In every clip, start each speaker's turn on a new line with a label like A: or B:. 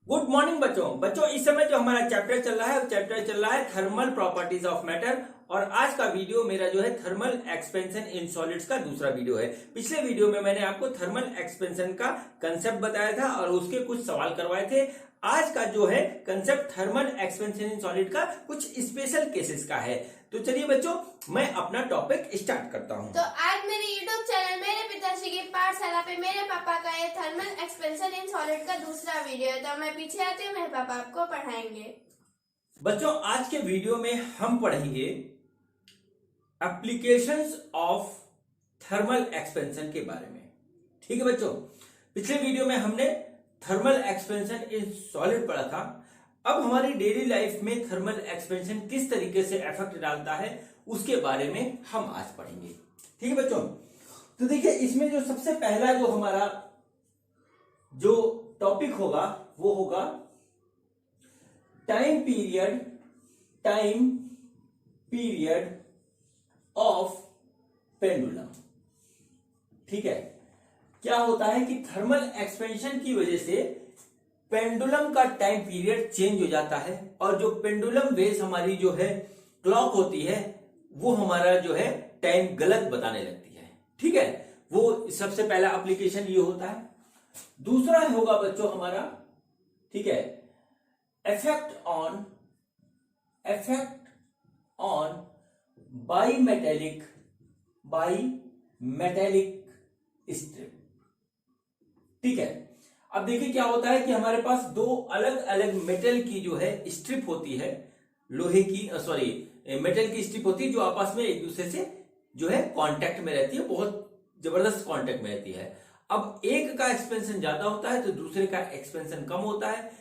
A: Good morning बच्चों इस समय जो हमारा चैप्टर चल रहा है वो चैप्टर चल रहा है थर्मल प्रॉपर्टीज ऑफ मैटर। और आज का वीडियो मेरा जो है थर्मल एक्सपेंशन इन सॉलिड्स का दूसरा वीडियो है। पिछले वीडियो में मैंने आपको थर्मल एक्सपेंशन का कंसेप्ट बताया था और उसके कुछ सवाल करवाए थे। आज का जो है concept thermal expansion in solid का कुछ स्पेशल केसेस का है। तो चलिए बच्चों मैं अपना टॉपिक स्टार्ट करता हूँ।
B: तो आज मेरे यूट्यूब चैनल मेरे पिताश्री की पाठशाला पे मेरे पापा का ये थर्मल एक्सपेंशन इन सॉलिड का दूसरा वीडियो है। तो मैं पीछे आती हूँ, मेरे पापा आपको पढ़ाएंगे।
A: बच्चों आज के वीडियो में हम पढ़ेंगे एप्लीकेशंस ऑफ थर्मल एक्सपेंशन के बारे में। ठीक है बच्चों, पिछले वीडियो में हमने थर्मल एक्सपेंशन इन सॉलिड पढ़ा था। अब हमारी डेली लाइफ में थर्मल एक्सपेंशन किस तरीके से इफेक्ट डालता है उसके बारे में हम आज पढ़ेंगे। ठीक है बच्चों, तो देखिए इसमें जो सबसे पहला जो हमारा जो टॉपिक होगा वो होगा टाइम पीरियड ऑफ पेंडुलम। ठीक है, क्या होता है कि थर्मल एक्सपेंशन की वजह से पेंडुलम का टाइम पीरियड चेंज हो जाता है और जो पेंडुलम बेस हमारी जो है क्लॉक होती है वो हमारा जो है टाइम गलत बताने लगती है। ठीक है, वो सबसे पहला एप्लीकेशन ये होता है। दूसरा होगा बच्चों हमारा, ठीक है, effect on by metallic strip. ठीक है, अब देखिए क्या होता है कि हमारे पास दो अलग अलग मेटल की जो है स्ट्रिप होती है, लोहे की मेटल की स्ट्रिप होती है जो आपस में एक दूसरे से जो है कांटेक्ट में रहती है, बहुत जबरदस्त कांटेक्ट में रहती है। अब एक का एक्सपेंशन ज्यादा होता है तो दूसरे का एक्सपेंशन कम होता है।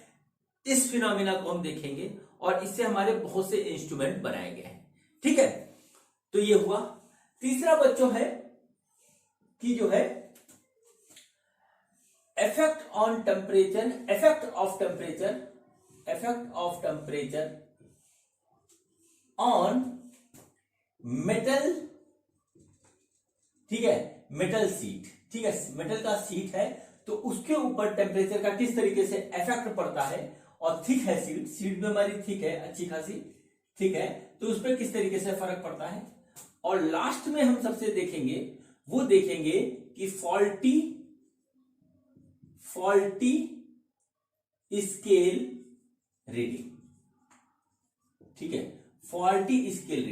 A: इस फिनोमिना को हम देखेंगे और इससे हमारे बहुत से इंस्ट्रूमेंट बनाए गए हैं। ठीक है, तो ये हुआ। तीसरा बच्चों है कि जो है effect of temperature on metal. ठीक है, मेटल सीट। ठीक है, मेटल का सीट है तो उसके ऊपर टेम्परेचर का किस तरीके से इफेक्ट पड़ता है। और थिक है सीट में हमारी थिक है, अच्छी खासी थिक है, तो उस पर किस तरीके से फर्क पड़ता है। और लास्ट में हम सबसे देखेंगे कि फॉल्टी स्केल रीडिंग। ठीक है, फॉल्टी स्केल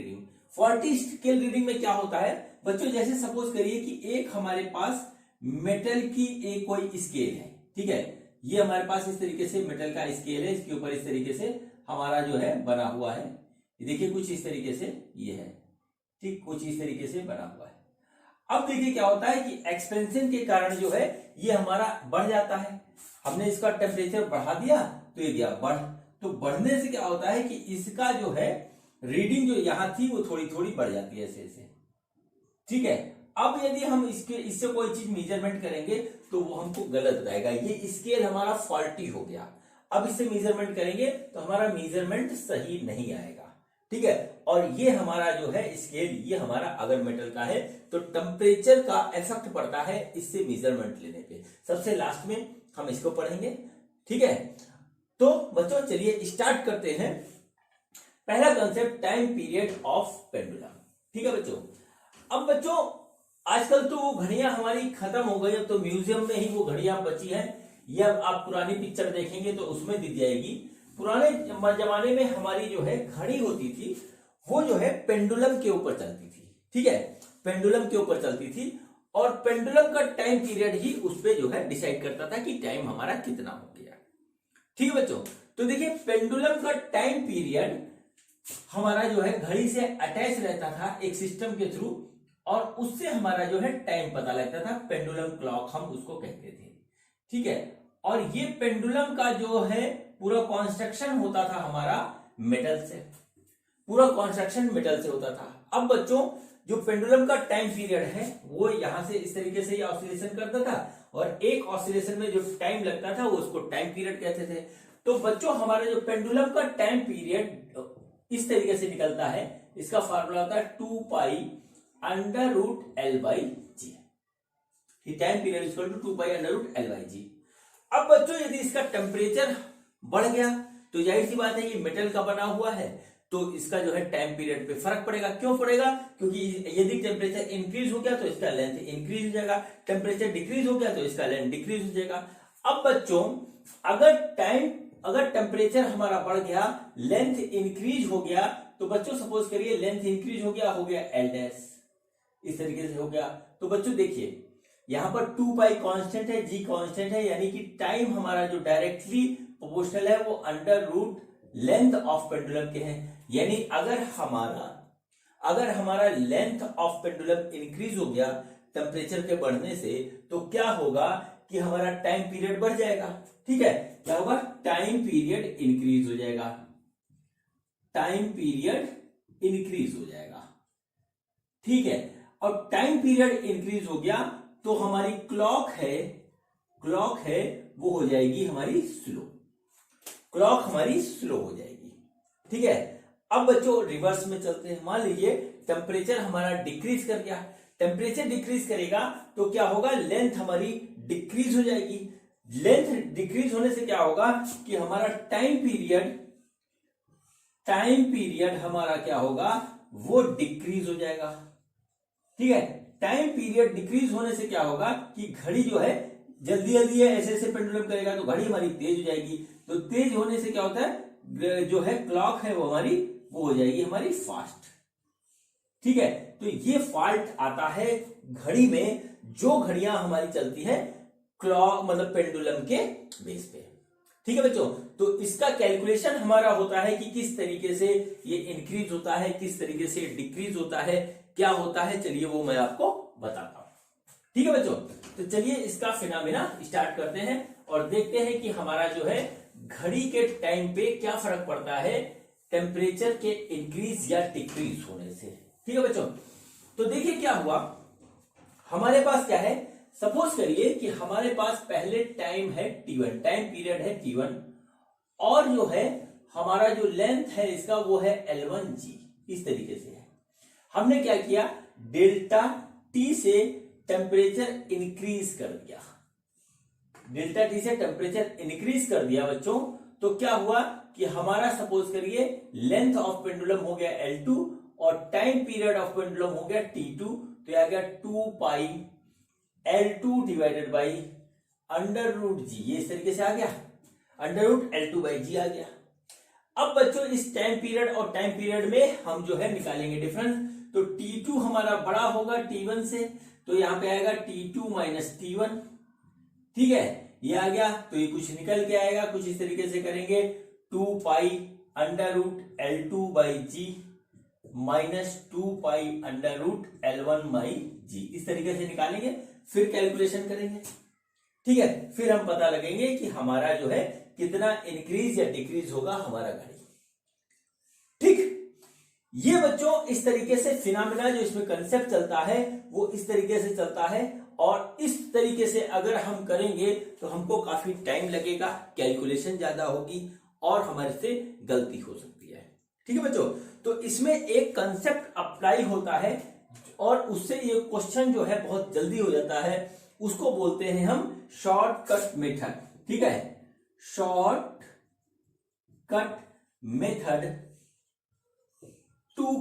A: रीडिंग में क्या होता है बच्चों, जैसे सपोज करिए कि एक हमारे पास मेटल की एक कोई स्केल है। ठीक है, ये हमारे पास इस तरीके से मेटल का स्केल है, इसके ऊपर इस तरीके से हमारा जो है बना हुआ है। देखिए कुछ इस तरीके से ये है, ठीक, कुछ इस तरीके से बना हुआ है। अब देखिए क्या होता है कि एक्सपेंशन के कारण जो है ये हमारा बढ़ जाता है। हमने इसका टेम्परेचर बढ़ा दिया तो ये दिया बढ़, तो बढ़ने से क्या होता है कि इसका जो है रीडिंग जो यहां थी वो थोड़ी थोड़ी बढ़ जाती है ऐसे। ठीक है, अब यदि हम इससे कोई चीज मेजरमेंट करेंगे तो वो हमको गलत बताएगा। ये स्केल हमारा फॉल्टी हो गया। अब इससे मेजरमेंट करेंगे तो हमारा मेजरमेंट सही नहीं आएगा। ठीक है, और ये हमारा जो है स्केल, ये हमारा अगर मेटल का है तो टेम्परेचर का इफेक्ट पड़ता है इससे मेजरमेंट लेने पे। सबसे लास्ट में हम इसको पढ़ेंगे। ठीक है, तो बच्चों चलिए स्टार्ट करते हैं। पहला concept time period of pendulum. ठीक है बच्चों, अब बच्चों आजकल तो वो घड़ियां हमारी खत्म हो गई, अब तो म्यूजियम में ही वो घड़ियां बची हैं। या आप पुरानी पिक्चर देखेंगे तो उसमें दी जाएगी। पुराने जमाने में हमारी जो है घड़ी होती थी वो जो है पेंडुलम के ऊपर चलती थी। ठीक है, पेंडुलम के ऊपर चलती थी और पेंडुलम का टाइम पीरियड ही उस पर जो है डिसाइड करता था कि टाइम हमारा कितना हो गया। ठीक है बच्चों, तो देखिए पेंडुलम का टाइम पीरियड हमारा जो है घड़ी से अटैच रहता था एक सिस्टम के थ्रू और उससे हमारा जो है टाइम पता लगता था। पेंडुलम क्लॉक हम उसको कहते थे। ठीक है, और ये पेंडुलम का जो है पूरा कॉन्स्ट्रक्शन होता था हमारा मेटल से, पूरा कॉन्स्ट्रक्शन मेटल से होता था। अब बच्चों जो पेंडुलम का टाइम पीरियड है वो यहां से इस तरीके से ऑसिलेशन करता था और एक ऑसिलेशन में जो टाइम लगता था वो उसको टाइम पीरियड कहते थे। तो बच्चों हमारा जो पेंडुलम का टाइम पीरियड इस तरीके से निकलता है, इसका फार्मूला होता है 2π√L/G। Time period equal to 2π√L/G। अब बच्चों यदि इसका टेम्परेचर बढ़ गया तो जाहिर सी बात है ये मेटल का बना हुआ है, तो इसका जो है टाइम पीरियड पे फर्क पड़ेगा। क्यों पड़ेगा? क्योंकि यदि टेम्परेचर इंक्रीज हो गया तो इसका लेंथ इंक्रीज हो जाएगा, टेम्परेचर डिक्रीज हो गया तो इसका लेंथ डिक्रीज हो जाएगा। अब बच्चों अगर टेम्परेचर हमारा बढ़ गया, लेंथ इंक्रीज हो गया, तो बच्चों सपोज करिए लेंथ इंक्रीज हो गया एल डैश, इस तरीके से हो गया। तो बच्चों देखिए यहां पर 2 पाई कांस्टेंट है, जी कांस्टेंट है, यानी कि टाइम हमारा जो डायरेक्टली प्रोपोर्शनल है वो under root length of pendulum के हैं। यानी अगर हमारा लेंथ ऑफ पेंडुलम इंक्रीज हो गया टेम्परेचर के बढ़ने से, तो क्या होगा कि हमारा टाइम पीरियड बढ़ जाएगा। ठीक है, क्या होगा? टाइम पीरियड इंक्रीज हो जाएगा, टाइम पीरियड इंक्रीज हो जाएगा। ठीक है, और टाइम पीरियड इंक्रीज हो गया तो हमारी क्लॉक है वो हो जाएगी हमारी स्लो, क्लॉक हमारी स्लो हो जाएगी। ठीक है, अब बच्चों रिवर्स में चलते हैं। मान लीजिए टेम्परेचर हमारा डिक्रीज कर गया, टेम्परेचर डिक्रीज करेगा तो क्या होगा? लेंथ हमारी डिक्रीज हो जाएगी। लेंथ डिक्रीज होने से क्या होगा कि हमारा टाइम पीरियड हमारा क्या होगा? वो डिक्रीज हो जाएगा। ठीक है, टाइम पीरियड डिक्रीज होने से क्या होगा कि घड़ी जो है जल्दी ऐसे पेंडुलम करेगा तो घड़ी हमारी तेज हो जाएगी। तो तेज होने से क्या होता है, जो है क्लॉक है वो हो जाएगी हमारी फास्ट। ठीक है, तो ये फॉल्ट आता है घड़ी में, जो घड़ियां हमारी चलती है क्लॉक मतलब पेंडुलम के बेस पे। ठीक है बच्चों, तो इसका कैलकुलेशन हमारा होता है कि किस तरीके से ये इंक्रीज होता है, किस तरीके से डिक्रीज होता है, क्या होता है, चलिए वो मैं आपको बताता हूं। ठीक है बच्चों, तो चलिए इसका फिनोमेना स्टार्ट करते हैं और देखते हैं कि हमारा जो है घड़ी के टाइम पे क्या फर्क पड़ता है टेम्परेचर के इंक्रीज या डिक्रीज होने से। ठीक है बच्चों, तो देखिए क्या हुआ, हमारे पास क्या है, सपोज करिए कि हमारे पास पहले टाइम है T1, टाइम पीरियड है T1, और जो है हमारा जो लेंथ है इसका वो है L1G, इस तरीके से है। हमने क्या किया, डेल्टा T से टेम्परेचर इंक्रीज कर दिया, डेल्टा T से टेम्परेचर इंक्रीज कर दिया बच्चों, तो क्या हुआ कि हमारा सपोज करिए लेंथ ऑफ पेंडुलम हो गया L2 और टाइम पीरियड ऑफ पेंडुलम हो गया T2, तो यह आ गया 2 pi L2 divided by under root g, ये इस तरीके से आ गया, under root L2 by g आ गया। अब बच्चों इस टाइम पीरियड और टाइम पीरियड में हम जो है निकालेंगे डिफरेंस, तो T2 हमारा बड़ा होगा T1 से, तो यहां पे आएगा T2 माइनस T1। ठीक है, ये आ गया, तो ये कुछ निकल के आएगा, कुछ इस तरीके से करेंगे 2 pi under root L2 by g minus 2 pi under root L1 by g, इस तरीके से निकालेंगे, फिर कैलकुलेशन करेंगे। ठीक है, फिर हम पता लगेंगे कि हमारा जो है कितना इंक्रीज या डिक्रीज होगा हमारा घड़ी। ठीक, ये बच्चों इस तरीके से फिनोमेना जो इसमें कंसेप्ट चलता है वो इस तरीके से चलता है, और इस तरीके से अगर हम करेंगे तो हमको काफी टाइम लगेगा, कैलकुलेशन ज्यादा होगी और हमारे से गलती हो सकती है। ठीक है बच्चों, तो इसमें एक कंसेप्ट अप्लाई होता है और उससे ये क्वेश्चन जो है बहुत जल्दी हो जाता है, उसको बोलते हैं हम शॉर्टकट मेथड। ठीक है, shortcut method to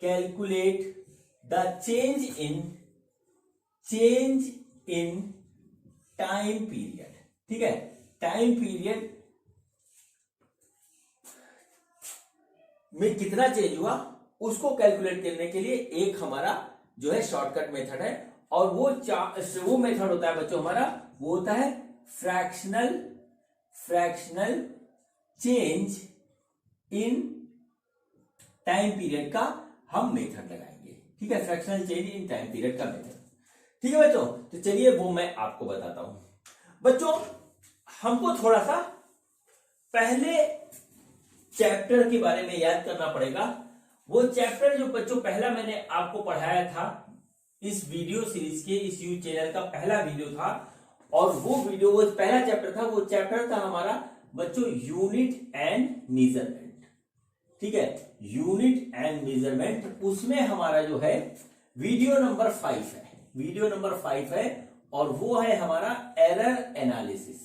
A: calculate the change in time period. ठीक है, टाइम पीरियड में कितना चेंज हुआ उसको कैलकुलेट करने के लिए एक हमारा जो है शॉर्टकट मेथड है, और वो मेथड होता है बच्चों हमारा, वो होता है fractional change in time period का हम मेथड लगाएंगे। ठीक है, fractional change in time period का मेथड। ठीक है बच्चों, तो चलिए वो मैं आपको बताता हूं। बच्चों हमको थोड़ा सा पहले चैप्टर के बारे में याद करना पड़ेगा। वो चैप्टर जो बच्चों पहला मैंने आपको पढ़ाया था इस वीडियो सीरीज के, इस यूट्यूब चैनल का पहला वीडियो था, और वो पहला चैप्टर था, वो चैप्टर था हमारा बच्चों यूनिट एंड मेजरमेंट। ठीक है, यूनिट एंड मेजरमेंट, उसमें हमारा जो है वीडियो नंबर 5 है, और वो है हमारा एरर एनालिसिस।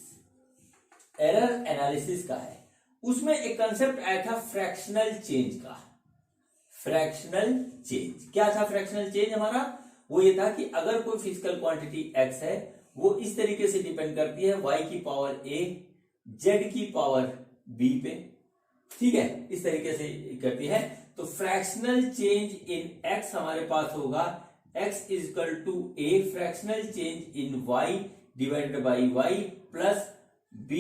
A: एरर एनालिसिस का है, उसमें एक कंसेप्ट आया था फ्रैक्शनल चेंज का। फ्रैक्शनल चेंज क्या था? फ्रैक्शनल चेंज हमारा वो ये था कि अगर कोई फिजिकल क्वांटिटी x है, वो इस तरीके से डिपेंड करती है y की पावर a z की पावर b पे, ठीक है, इस तरीके से करती है। तो फ्रैक्शनल चेंज इन x हमारे पास होगा x is equal to a fractional change in y divided by y plus b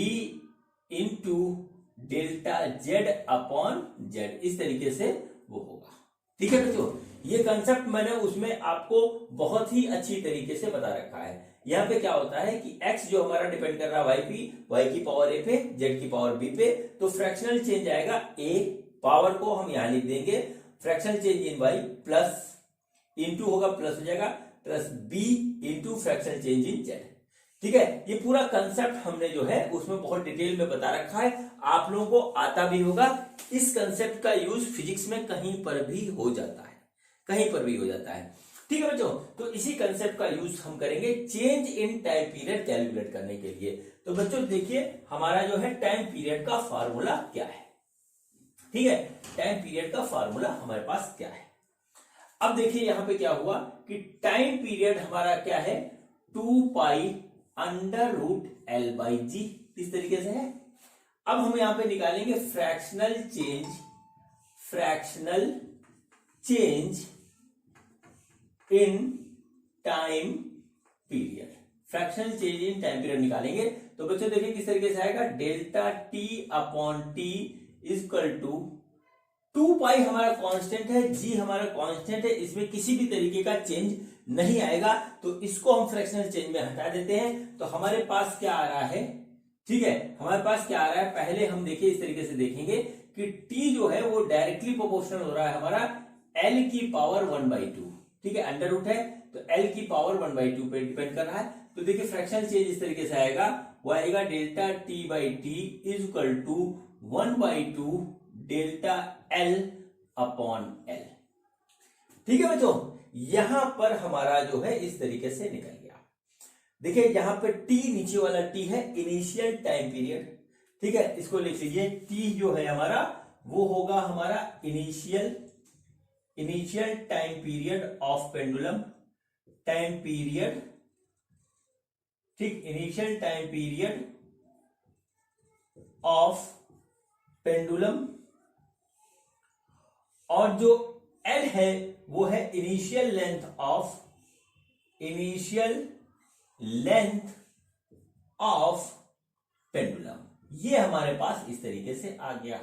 A: into delta z upon z, इस तरीके से वो होगा। ठीक है बच्चों, ये कंसेप्ट मैंने उसमें आपको बहुत ही अच्छी तरीके से बता रखा है। यहाँ पे क्या होता है कि x जो हमारा डिपेंड कर रहा है y की पावर a पे, z की पावर b पे, तो फ्रैक्शनल चेंज आएगा a, पावर को हम यहां लिख देंगे fractional change in y plus into होगा प्लस हो जाएगा plus b into fractional change इन z। ठीक है, ये पूरा कंसेप्ट हमने जो है उसमें बहुत डिटेल में बता रखा है, आप लोगों को आता भी होगा। इस कंसेप्ट का यूज फिजिक्स में कहीं पर भी हो जाता है, कहीं पर भी हो जाता है। ठीक है बच्चों, तो इसी कंसेप्ट का यूज हम करेंगे change in time period calculate करने के लिए। तो बच्चों देखिए हमारा जो है टाइम पीरियड का फार्मूला क्या है। ठीक है, टाइम पीरियड का फार्मूला हमारे पास क्या है। अब देखिए यहां पे क्या हुआ कि टाइम पीरियड हमारा क्या है, 2 pi under root L by g, इस तरीके से है। अब हम यहां पे निकालेंगे fractional change in time period, fractional change in time period निकालेंगे। तो बच्चों देखिए किस तरीके से आएगा, delta T upon T is equal to 2 pi हमारा कांस्टेंट है, जी हमारा कांस्टेंट है, इसमें किसी भी तरीके का चेंज नहीं आएगा, तो इसको हम फ्रैक्शनल चेंज में हटा देते हैं। तो हमारे पास क्या आ रहा है, ठीक है, हमारे पास क्या आ रहा है, पहले हम देखिए इस तरीके से देखेंगे कि t जो है वो डायरेक्टली प्रोपोर्शनल हो रहा है हमारा l की पावर 1/2। ठीक है, अंडर रूट है तो l की पावर 1/2 पे डिपेंड कर रहा है। तो देखिए फ्रैक्शनल चेंज इस तरीके से आएगा, वो आएगा delta t by T is equal to 1/2 delta l upon l। ठीक है बच्चों, यहां पर हमारा जो है इस तरीके से निकल गया। देखिए यहां पे t, नीचे वाला t है इनिशियल टाइम पीरियड। ठीक है, इसको लिख लीजिए, t जो है हमारा वो होगा हमारा initial time period of pendulum, time period, ठीक, initial time period of pendulum. और जो L है वो है इनिशियल लेंथ ऑफ पेंडुलम। ये हमारे पास इस तरीके से आ गया।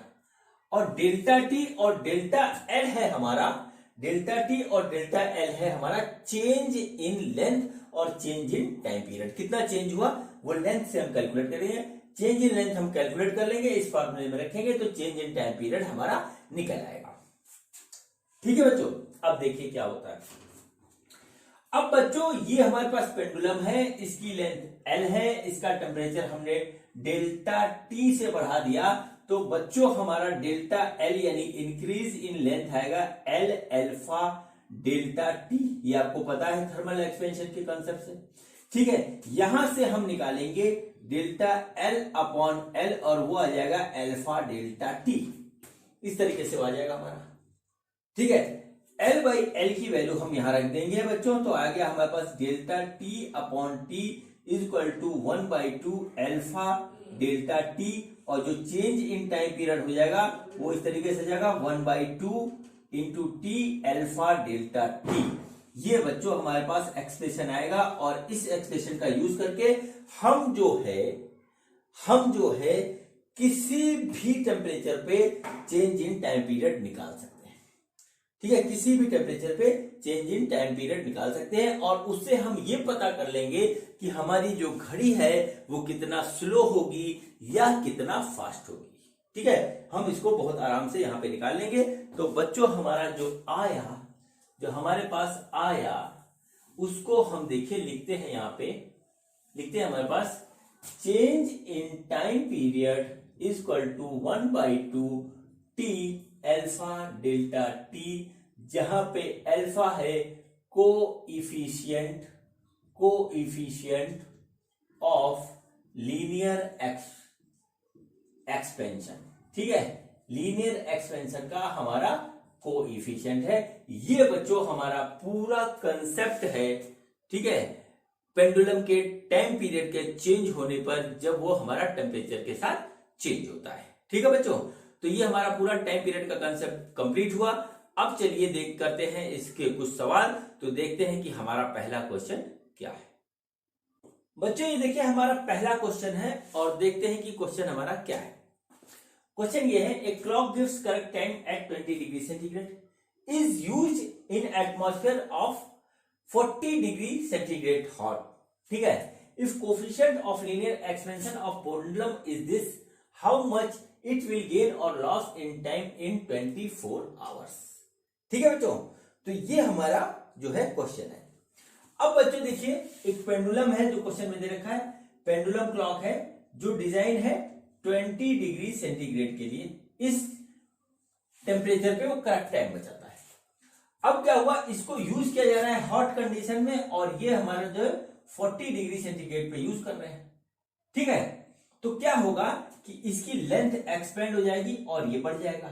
A: और डेल्टा टी और डेल्टा एल है हमारा, डेल्टा टी और डेल्टा एल है हमारा चेंज इन लेंथ और चेंज इन टाइम पीरियड। कितना चेंज हुआ वो लेंथ से हम कैलकुलेट करेंगे, चेंज इन लेंथ हम कैलकुलेट कर लेंगे, इस फॉर्मूले में रखेंगे तो चेंज इन टाइम पीरियड हमारा निकल आएगा। ठीक है बच्चों, अब देखिए क्या होता है। अब बच्चों ये हमारे पास पेंडुलम है, इसकी लेंथ L है, इसका टेम्परेचर हमने डेल्टा T से बढ़ा दिया, तो बच्चों हमारा डेल्टा L यानी इंक्रीज इन लेंथ आएगा L अल्फा डेल्टा T। ये आपको पता है थर्मल एक्सपेंशन के कंसेप्ट से। ठीक है, यहां से हम निकालेंगे डेल्टा L अपॉन L और वो आ जाएगा अल्फा डेल्टा T, इस तरीके से आ जाएगा हमारा। ठीक है, L बाई एल की वैल्यू हम यहां रख देंगे बच्चों, तो आ गया हमारे पास delta T upon T is equal to 1/2 alpha delta T, और जो चेंज इन टाइम पीरियड हो जाएगा वो इस तरीके से जाएगा 1/2 into T alpha delta T। ये बच्चों हमारे पास एक्सप्रेशन आएगा, और इस एक्सप्रेशन का यूज करके हम जो है किसी भी टेम्परेचर पे चेंज इन टाइम पीरियड निकाल सकते हैं। ठीक है, किसी भी टेम्परेचर पे चेंज इन टाइम पीरियड निकाल सकते हैं, और उससे हम ये पता कर लेंगे कि हमारी जो घड़ी है वो कितना स्लो होगी या कितना फास्ट होगी। ठीक है, हम इसको बहुत आराम से यहां पे निकाल लेंगे। तो बच्चों हमारा जो हमारे पास आया उसको हम देखिए लिखते हैं, यहां पे लिखते हैं हमारे पास change in time period is equal to 1/2 T alpha delta T, जहां पे अल्फा है कोएफिशिएंट ऑफ लीनियर एक्सपेंशन, ठीक है, लीनियर एक्सपेंशन का हमारा कोएफिशिएंट है। ये बच्चों हमारा पूरा कंसेप्ट है, ठीक है, पेंडुलम के टाइम पीरियड के चेंज होने पर जब वो हमारा टेम्परेचर के साथ चेंज होता है। ठीक है बच्चों, तो ये हमारा पूरा टाइम पीरियड का कंसेप्ट कंप्लीट हुआ। अब चलिए देख करते हैं इसके कुछ सवाल। तो देखते हैं कि हमारा पहला क्वेश्चन क्या है। बच्चों ये देखिए हमारा पहला क्वेश्चन है और देखते हैं कि क्वेश्चन हमारा क्या है। क्वेश्चन ये है, a clock gives correct time at 20 degree centigrade is used in atmosphere of 40 degree centigrade hot. ठीक है, if coefficient of linear expansion of pendulum is this, how much it will gain और loss in time in 24 hours. ठीक है बच्चों, तो ये हमारा जो है क्वेश्चन है। अब बच्चों देखिए एक पेंडुलम है जो क्वेश्चन में दे रखा है, पेंडुलम क्लॉक है जो डिजाइन है 20 डिग्री सेंटीग्रेड के लिए, इस टेम्परेचर पे वो करेक्ट टाइम बचाता है। अब क्या हुआ, इसको यूज किया जा रहा है हॉट कंडीशन में और ये हमारा जो 40 डिग्री सेंटीग्रेड पे यूज कर रहे हैं। ठीक है, तो क्या होगा कि इसकी लेंथ एक्सपेंड हो जाएगी और ये बढ़ जाएगा,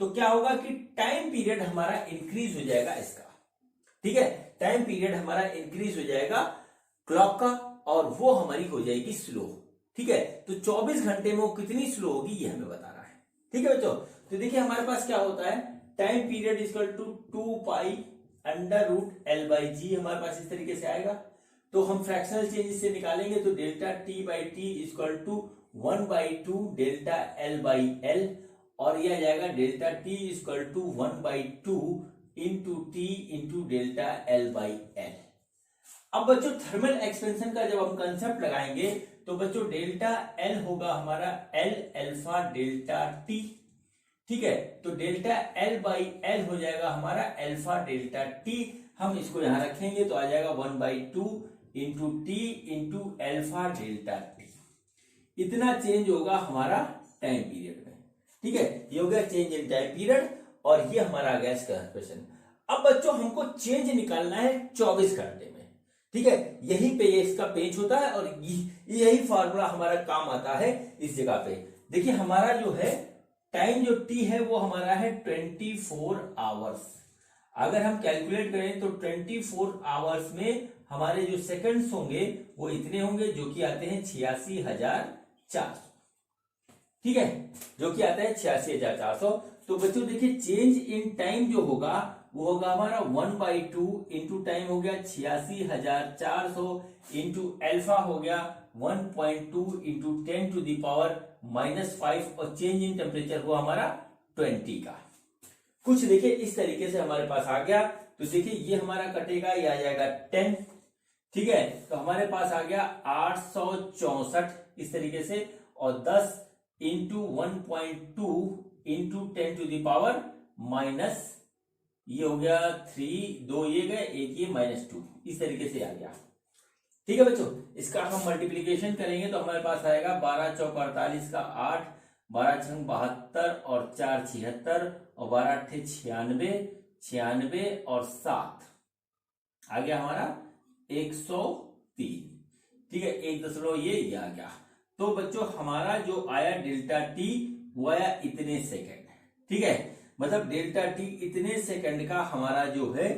A: तो क्या होगा कि टाइम पीरियड हमारा इंक्रीज हो जाएगा इसका। ठीक है, टाइम पीरियड हमारा इंक्रीज हो जाएगा क्लॉक का और वो हमारी हो जाएगी स्लो। ठीक है, तो 24 घंटे में वो कितनी स्लो होगी ये हमें बता रहा है। ठीक है बच्चों, तो देखिए हमारे पास क्या होता है, time period equal to 2 pi under root L by g, हमारे पास इस तरीके से आएगा। तो हम फ्रैक्शनल चेंजेस से निकालेंगे तो delta T by T equal to 1/2 delta L by L, और ये आ जाएगा delta T equal to 1/2 into T into delta L by L. अब बच्चों थर्मल एक्सपेंशन का जब हम कंसेप्ट लगाएंगे तो बच्चों डेल्टा एल होगा हमारा एल अल्फा डेल्टा टी। ठीक है, तो डेल्टा एल बाई एल हो जाएगा हमारा अल्फा डेल्टा टी। हम इसको यहां रखेंगे तो आ जाएगा 1/2 into T into alpha delta T. इतना चेंज होगा हमारा टाइम पीरियड में। ठीक है, ये हो गया चेंज इन टाइम पीरियड और ये हमारा आ गया इसका क्वेश्चन। अब बच्चों हमको चेंज निकालना है 24 घंटे में। ठीक है, यहीं पे ये इसका पेज होता है और यही फॉर्मूला हमारा काम आता है इस जगह पे। देखिए हमारा जो है टाइम जो टी है वो हमारा है 24 आवर्स। अगर हम कैलकुलेट करें तो 24 आवर्स में हमारे जो सेकंड्स होंगे वो इतने होंगे जो कि आते हैं 86,400। ठीक है, जो कि आता है 86,400। तो बच्चों देखिए चेंज इन टाइम जो होगा वो होगा हमारा 1/2 इंटू टाइम हो गया 86,400 इंटू अल्फा हो गया 1.2 इंटू 10 टू द पावर -5 और चेंज इन टेम्परेचर हुआ हमारा 20 का। कुछ देखिए इस तरीके से हमारे पास आ गया। तो देखिए ये हमारा कटेगा, ये आ जाएगा 10। ठीक है, तो हमारे पास आ गया 864 इस तरीके से, और 10 into 1.2 into 10 to the power minus, ये हो गया 3, 2 ये गए, एक ये -2, इस तरीके से आ गया। ठीक है बच्चों, इसका हम मल्टीप्लीकेशन करेंगे तो हमारे पास आएगा 12 चौक 48 का 8, 12 छंग 72 और 4 76 और 12 अट्ठे 96, 96 और 7 आ गया हमारा 103। ठीक है, 1 ये आ गया। तो बच्चों हमारा जो आया डेल्टा टी वो आया इतने सेकंड। ठीक है, मतलब डेल्टा टी इतने सेकंड का हमारा जो है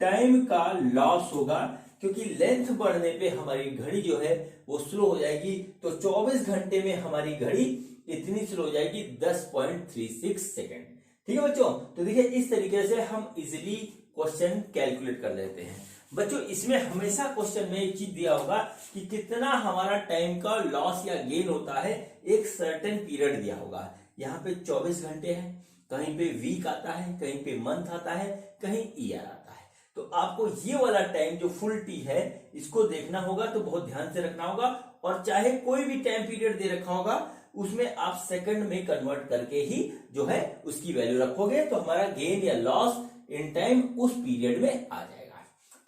A: टाइम का लॉस होगा, क्योंकि लेंथ बढ़ने पे हमारी घड़ी जो है वो स्लो हो जाएगी। तो 24 घंटे में हमारी घड़ी इतनी स्लो हो जाएगी 10.36 सेकंड। ठीक है बच्चों, तो देखिए इस तरीके से हम इजिली क्वेश्चन कैलकुलेट कर लेते हैं। बच्चों इसमें हमेशा क्वेश्चन में एक चीज दिया होगा कि कितना हमारा टाइम का लॉस या गेन होता है, एक सर्टेन पीरियड दिया होगा। यहाँ पे 24 घंटे है, कहीं पे वीक आता है, कहीं पे मंथ आता है, कहीं ईयर आता है। तो आपको ये वाला टाइम जो फुल टी है इसको देखना होगा, तो बहुत ध्यान से रखना होगा। और चाहे कोई भी टाइम पीरियड दे रखा होगा उसमें आप सेकंड में कन्वर्ट करके ही जो है उसकी वैल्यू रखोगे, तो हमारा गेन या लॉस इन टाइम उस पीरियड में आ जाएगा।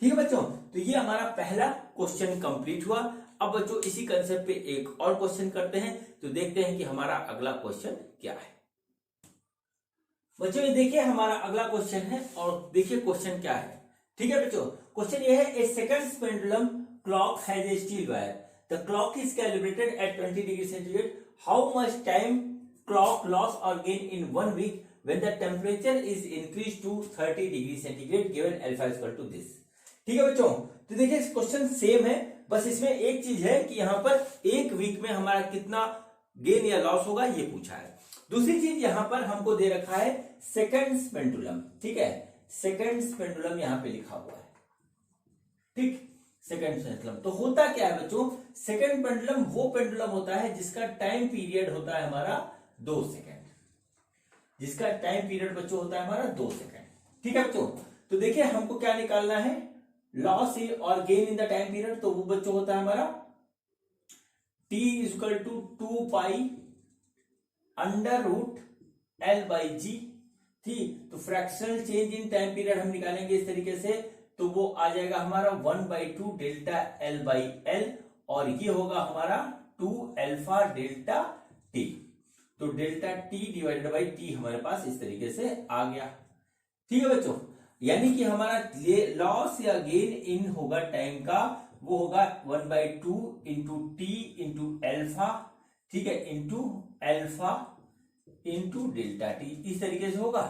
A: ठीक है बच्चों, तो ये हमारा पहला क्वेश्चन कंप्लीट हुआ। अब बच्चों इसी कंसेप्ट पे एक और क्वेश्चन करते हैं, तो देखते हैं कि हमारा अगला क्वेश्चन क्या है। बच्चों ये देखिए हमारा अगला क्वेश्चन है और देखिए क्वेश्चन क्या है। ठीक है बच्चों, क्वेश्चन ये है, a second pendulum clock has a steel wire the clock is calibrated at 20 degree centigrade, how much time clock loss और gain in 1 week when the temperature is increased to 30 degree centigrade given alpha equal to this. ठीक है बच्चों, तो देखिए question same है, बस इसमें एक चीज है कि यहां पर एक वीक में हमारा कितना गेन या लॉस होगा ये पूछा है। दूसरी चीज यहां पर हमको दे रखा है सेकंड्स पेंडुलम। ठीक है, सेकंड्स पेंडुलम यहां पे लिखा हुआ है। ठीक, सेकंड पेंडुलम तो होता क्या है बच्चों, सेकंड पेंडुलम वो पेंडुलम होता है जिसका टाइम पीरियड होता है हमारा 2 सेकंड, जिसका टाइम पीरियड बच्चों होता है हमारा 2 सेकंड। ठीक है बच्चों, तो देखिए हमको क्या निकालना है, लॉस और gain in the time period, तो वो बच्चों होता है हमारा t equal to 2 pi under root L/G। ठीक, तो fractional change in time period हम निकालेंगे इस तरीके से, तो वो आ जाएगा हमारा 1/2 डेल्टा L/L, और ये होगा हमारा 2 अल्फा डेल्टा t। तो delta t divided by t हमारे पास इस तरीके से आ गया। ठीक है बच्चों, यानी कि हमारा लॉस या गेन इन होगा टाइम का, वो होगा 1/2 इंटू टी इंटू अल्फा, ठीक है, into alpha into delta T, इस तरीके से होगा।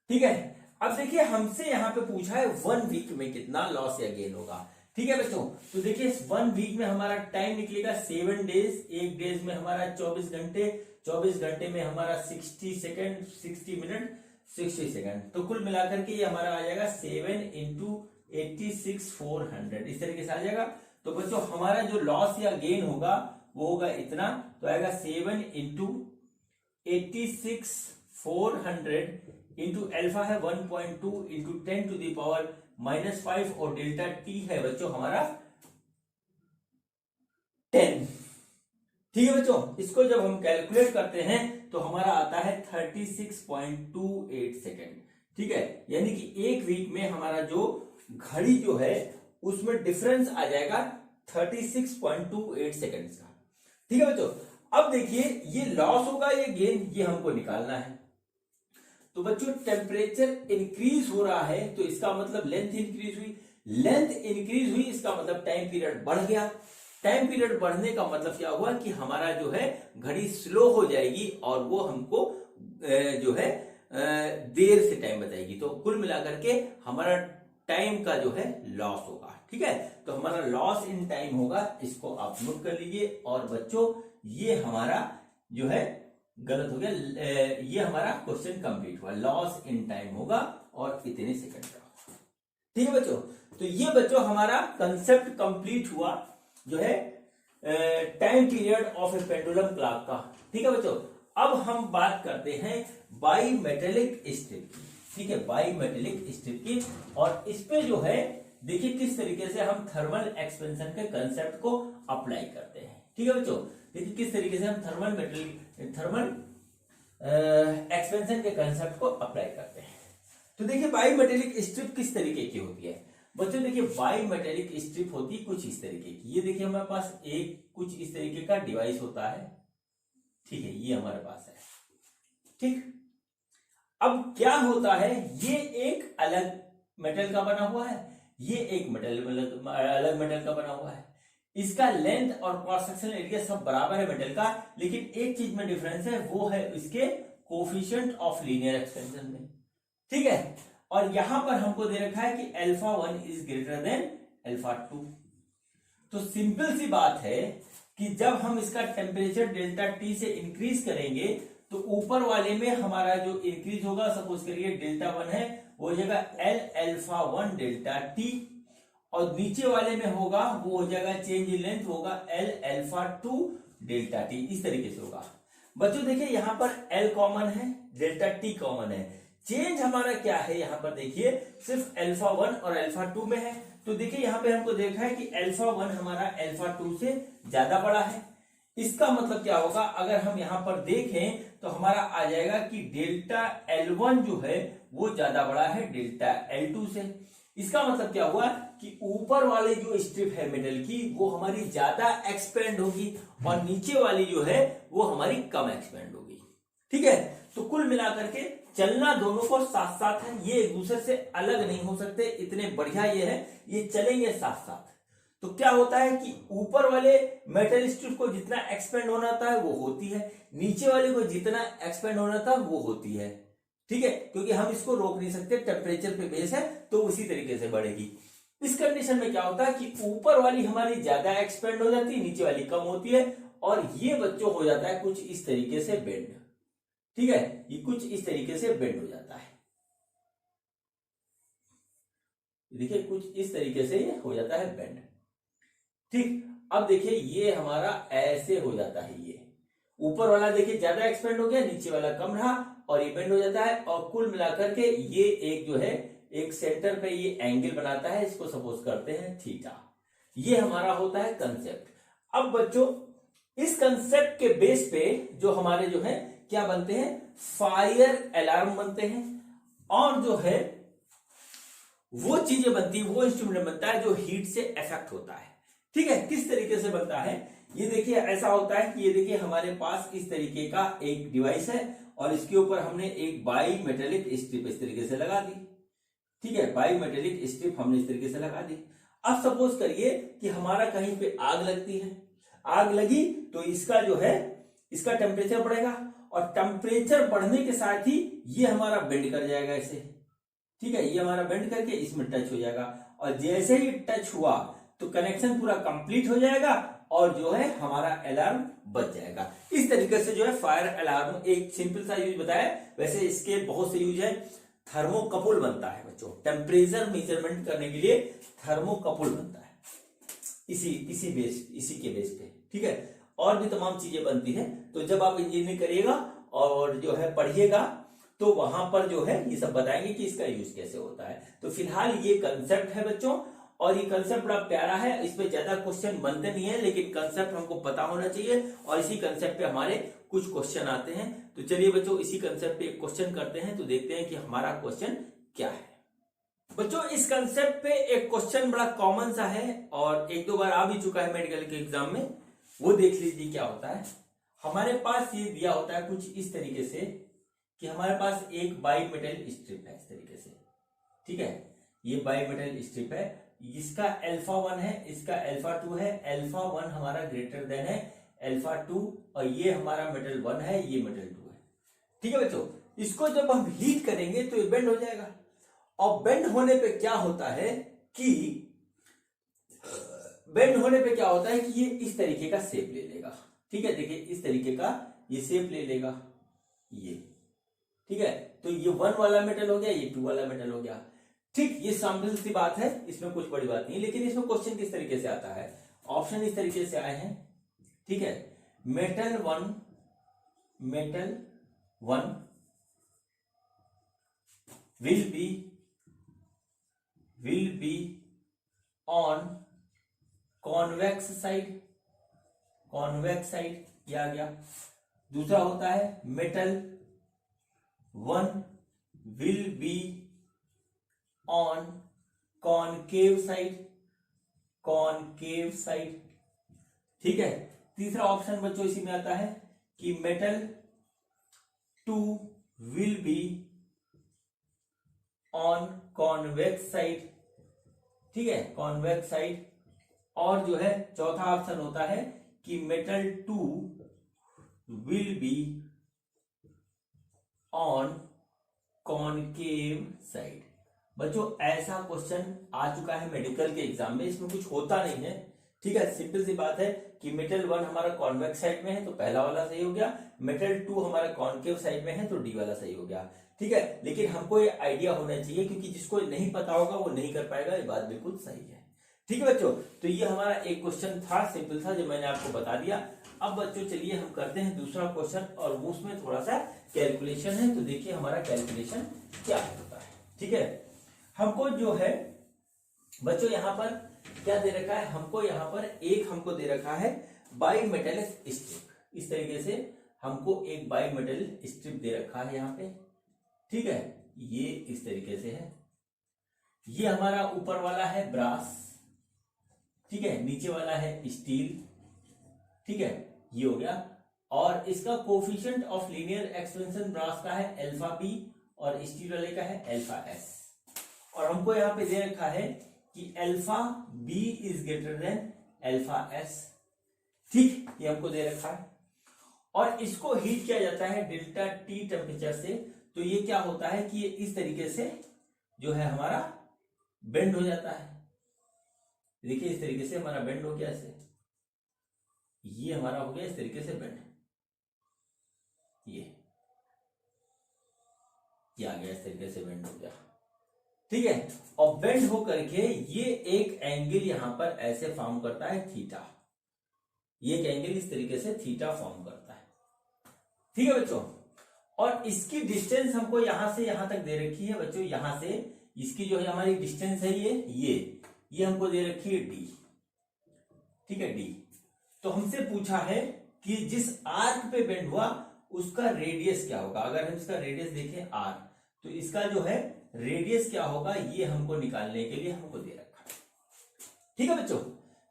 A: ठीक है, अब देखिए हमसे यहां पे पूछा है 1 वीक में कितना लॉस या गेन होगा। ठीक है बच्चों, तो देखिए 1 वीक में हमारा टाइम निकलेगा 7 डेज, एक डेज में हमारा 24 घंटे, 24 घंटे में हमारा 60 सेकेंड, 60 मिनट, 60 सेकेंड, तो कुल मिलाकर के ये हमारा आ जाएगा 7 इंटू 86,400, इस तरीके से आ जाएगा। तो बच्चों हमारा जो लॉस या गेन होगा वो होगा इतना, तो आएगा 7 इंटू 86,400 इंटू अल्फा है 1.2 इंटू 10 टू द पावर -5, और डेल्टा टी है बच्चों हमारा 10। ठीक है बच्चों, इसको जब हम कैलकुलेट करते हैं तो हमारा आता है 36.28 सेकेंड। ठीक है, यानी कि एक वीक में हमारा जो घड़ी जो है उसमें डिफरेंस आ जाएगा 36.28 सेकेंड्स का। ठीक है बच्चों, अब देखिए ये लॉस होगा ये गेन, ये हमको निकालना है। तो बच्चों टेम्परेचर इंक्रीज हो रहा है तो इसका मतलब लेंथ इंक्रीज हुई, लेंथ इंक्रीज हुई इसका मतलब टाइम पीरियड बढ़ गया, टाइम पीरियड बढ़ने का मतलब क्या हुआ कि हमारा जो है घड़ी स्लो हो जाएगी और वो हमको जो है देर से टाइम बताएगी, तो कुल मिलाकर के हमारा टाइम का जो है लॉस होगा। ठीक है, तो हमारा लॉस इन टाइम होगा, इसको आप नोट कर लीजिए। और बच्चों ये हमारा जो है गलत हो गया, ये हमारा क्वेश्चन कंप्लीट हुआ, लॉस इन टाइम होगा और इतने सेकंड का। ठीक है बच्चों, तो ये बच्चों हमारा कंसेप्ट कंप्लीट हुआ जो है time period of A pendulum clock का। ठीक है बच्चों, अब हम बात करते हैं बाई मेटेलिक स्ट्रिप की। ठीक है, बाई मेटेलिक स्ट्रिप की, और इस पे जो है देखिए किस तरीके से हम थर्मल एक्सपेंशन के कंसेप्ट को अप्लाई करते हैं। ठीक है बच्चों, देखिए किस तरीके से हम थर्मल एक्सपेंशन के कंसेप्ट को अप्लाई करते हैं। तो देखिए बाई मेटेलिक स्ट्रिप किस तरीके की होती है बच्चों, देखिए बाई मेटेलिक स्ट्रिप होती है कुछ इस तरीके की। ये देखिए हमारे पास एक कुछ इस तरीके का डिवाइस होता है। ठीक है, ये हमारे पास है। ठीक, अब क्या होता है, ये एक अलग मेटल का बना हुआ है, ये एक अलग मेटल का बना हुआ है, इसका लेंथ और क्रॉस सेक्शनल एरिया सब बराबर है मेटल का, लेकिन एक चीज में डिफरेंस है, वो है इसके कोफिशिएंट ऑफ लीनियर एक्सपेंशन में। ठीक है, और यहां पर हमको दे रखा है कि alpha 1 is greater than alpha 2। तो सिंपल सी बात है कि जब हम इसका टेम्परेचर डेल्टा टी से इंक्रीज करेंगे तो ऊपर वाले में हमारा जो इंक्रीज होगा, सपोज करिए डेल्टा 1 है, वो हो जाएगा एल अल्फा 1 डेल्टा टी, और नीचे वाले में होगा वो हो जाएगा चेंज इन लेंथ होगा एल अल्फा 2 डेल्टा टी, इस तरीके से होगा। बच्चों देखिए यहां पर एल कॉमन है, डेल्टा टी कॉमन है, चेंज हमारा क्या है यहां पर देखिए सिर्फ अल्फा 1 और अल्फा 2 में है। तो देखिए यहां पे हमको देखा है कि अल्फा 1 हमारा अल्फा 2 से ज्यादा बड़ा है। इसका मतलब क्या होगा, अगर हम यहां पर देखें तो हमारा आ जाएगा कि डेल्टा L1 जो है वो ज्यादा बड़ा है डेल्टा L2 से। इसका मतलब क्या हुआ कि ऊपर वाली जो स्ट्रिप है मेटल की वो हमारी ज्यादा एक्सपेंड होगी और नीचे वाली जो है वो हमारी कम एक्सपेंड होगी। ठीक है, तो कुल मिलाकर के चलना दोनों को साथ साथ है, ये एक दूसरे से अलग नहीं हो सकते, इतने बढ़िया ये है, ये चलेंगे साथ साथ। तो क्या होता है कि ऊपर वाले मेटल स्ट्रिप को जितना एक्सपेंड होना था वो होती है, नीचे वाले को जितना एक्सपेंड होना था वो होती है। ठीक है, क्योंकि हम इसको रोक नहीं सकते, टेम्परेचर पे बेस है तो उसी तरीके से बढ़ेगी। इस कंडीशन में क्या होता है कि ऊपर वाली हमारी ज्यादा एक्सपेंड हो जाती है, नीचे वाली कम होती है, और ये बच्चों हो जाता है कुछ इस तरीके से बेंड। ठीक है, ये कुछ इस तरीके से बेंड हो जाता है। देखिए कुछ इस तरीके से ये हो जाता है बेंड। ठीक, अब देखिए ये हमारा ऐसे हो जाता है, ये ऊपर वाला देखिए ज्यादा एक्सपेंड हो गया, नीचे वाला कम रहा और ये बेंड हो जाता है, और कुल मिलाकर के ये एक जो है एक सेंटर पे ये एंगल बनाता है, इसको सपोज करते हैं थीटा। ये हमारा होता है कंसेप्ट। अब बच्चों इस कंसेप्ट के बेस पे जो हमारे जो है क्या बनते हैं, फायर अलार्म बनते हैं, और जो है वो चीजें बनती है, वो इंस्ट्रूमेंट बनता है जो हीट से इफेक्ट होता है। ठीक है, किस तरीके से बनता है ये देखिए, ऐसा होता है कि ये देखिए हमारे पास इस तरीके का एक डिवाइस है और इसके ऊपर हमने एक बाई मेटेलिक स्ट्रिप इस तरीके से लगा दी। ठीक है, बाई मेटेलिक स्ट्रिप हमने इस तरीके से लगा दी। अब सपोज करिए कि हमारा कहीं पे आग लगती है, आग लगी तो इसका जो है इसका टेम्परेचर बढ़ेगा, और टेम्परेचर बढ़ने के साथ ही ये हमारा बेंड कर जाएगा ऐसे। ठीक है, ये हमारा बेंड करके इसमें टच हो जाएगा, और जैसे ही टच हुआ तो कनेक्शन पूरा कंप्लीट हो जाएगा और जो है हमारा अलार्म बज जाएगा। इस तरीके से जो है फायर अलार्म, एक सिंपल सा यूज बताया, वैसे इसके बहुत से यूज है। थर्मोकपल बनता है बच्चों, टेम्परेचर मेजरमेंट करने के लिए थर्मोकपल बनता है इसी के बेस पे। ठीक है, और भी तमाम चीजें बनती है, तो जब आप इंजीनियरिंग करिएगा और जो है पढ़िएगा तो वहां पर जो है ये सब बताएंगे कि इसका यूज कैसे होता है। तो फिलहाल ये कंसेप्ट है बच्चों, और ये कंसेप्ट बड़ा प्यारा है, इस पे ज्यादा क्वेश्चन बनते नहीं है, लेकिन कंसेप्ट हमको पता होना चाहिए, और इसी कंसेप्ट पे हमारे कुछ क्वेश्चन आते हैं। तो चलिए बच्चों इसी कंसेप्ट पे एक क्वेश्चन करते हैं, तो देखते हैं कि हमारा क्वेश्चन क्या है। बच्चों इस कंसेप्ट पे एक क्वेश्चन बड़ा कॉमन सा है और एक दो बार आ भी चुका है मेडिकल के एग्जाम में, वो देख लीजिए क्या होता है। हमारे पास ये दिया होता है कुछ इस तरीके से कि हमारे पास एक बाई मेटल स्ट्रिप है इस तरीके से। ठीक है, ये बाई मेटल स्ट्रिप है, इसका अल्फा 1 है, इसका अल्फा 2 है, अल्फा 1 हमारा ग्रेटर देन है अल्फा 2, और ये हमारा मेटल 1 है, ये मेटल 2 है। ठीक है बच्चों, इसको जब हम हीट करेंगे तो ये बेंड हो जाएगा, और बेंड होने पे क्या होता है कि ये इस तरीके का शेप ले लेगा। ठीक है, देखिए इस तरीके का ये शेप ले लेगा ये। ठीक है, तो ये 1 वाला मेटल हो गया, ये 2 वाला मेटल हो गया। ठीक, ये सिंपल सी बात है, इसमें कुछ बड़ी बात नहीं, लेकिन इसमें क्वेश्चन किस तरीके से आता है, ऑप्शन इस तरीके से आए हैं। ठीक है, metal 1 will be on convex side, ये आ गया। दूसरा होता है metal 1 will be on concave side. ठीक है, तीसरा ऑप्शन बच्चों इसी में आता है कि metal 2 will be on convex side. ठीक है, कॉन्वेक्स साइड। और जो है चौथा ऑप्शन होता है कि metal 2 will be on concave side. बच्चों ऐसा क्वेश्चन आ चुका है मेडिकल के एग्जाम में, इसमें कुछ होता नहीं है। ठीक है, सिंपल सी बात है कि मेटल 1 हमारा कॉन्वेक्स साइड में है तो पहला वाला सही हो गया, मेटल 2 हमारा कॉनकेव साइड में है तो डी वाला सही हो गया। ठीक है, लेकिन हमको ये आइडिया होना चाहिए, क्योंकि जिसको नहीं पता होगा वो नहीं कर पाएगा, ये बात बिल्कुल सही है। ठीक है बच्चों, तो ये हमारा एक क्वेश्चन था सिंपल सा जो मैंने आपको बता दिया। अब बच्चों चलिए हम करते हैं दूसरा क्वेश्चन, और वो उसमें थोड़ा सा कैलकुलेशन है, तो देखिए हमारा कैलकुलेशन क्या होता है। ठीक है, हमको जो है बच्चों यहाँ पर क्या दे रखा है, हमको यहाँ पर हमको दे रखा है बाई मेटल स्ट्रिप। इस तरीके से हमको एक बाई मेटल स्ट्रिप दे रखा है यहाँ पे। ठीक है, ये इस तरीके से है, ये हमारा ऊपर वाला है ब्रास। ठीक है, नीचे वाला है स्टील। ठीक है, ये हो गया, और इसका coefficient of linear expansion brass का है अल्फा बी और स्टील वाले का है अल्फा एस। और हमको यहाँ पे दे रखा है कि alpha B is greater than alpha S. ठीक, ये हमको दे रखा है और इसको हीट किया जाता है डेल्टा टी टेम्परेचर से। तो ये क्या होता है कि ये इस तरीके से जो है हमारा बेंड हो जाता है। देखिए इस तरीके से हमारा बेंड हो गया, ऐसे ये हमारा हो गया इस तरीके से बेंड, ये आ गया इस तरीके से बेंड हो गया। ठीक है, और बेंड हो करके ये एक एंगल यहां पर ऐसे फॉर्म करता है थीटा। ये एक एंगल इस तरीके से थीटा फॉर्म करता है। ठीक है बच्चों, और इसकी डिस्टेंस हमको यहां से यहां तक दे रखी है बच्चों। यहां से इसकी जो है हमारी डिस्टेंस है ये हमको दे रखी है डी। ठीक है, डी। तो हमसे पूछा है कि जिस आर्क पे बेंड हुआ उसका रेडियस क्या होगा। अगर हम इसका रेडियस देखें आर, तो इसका जो है रेडियस क्या होगा ये हमको निकालने के लिए हमको दे रखा है। ठीक है बच्चों,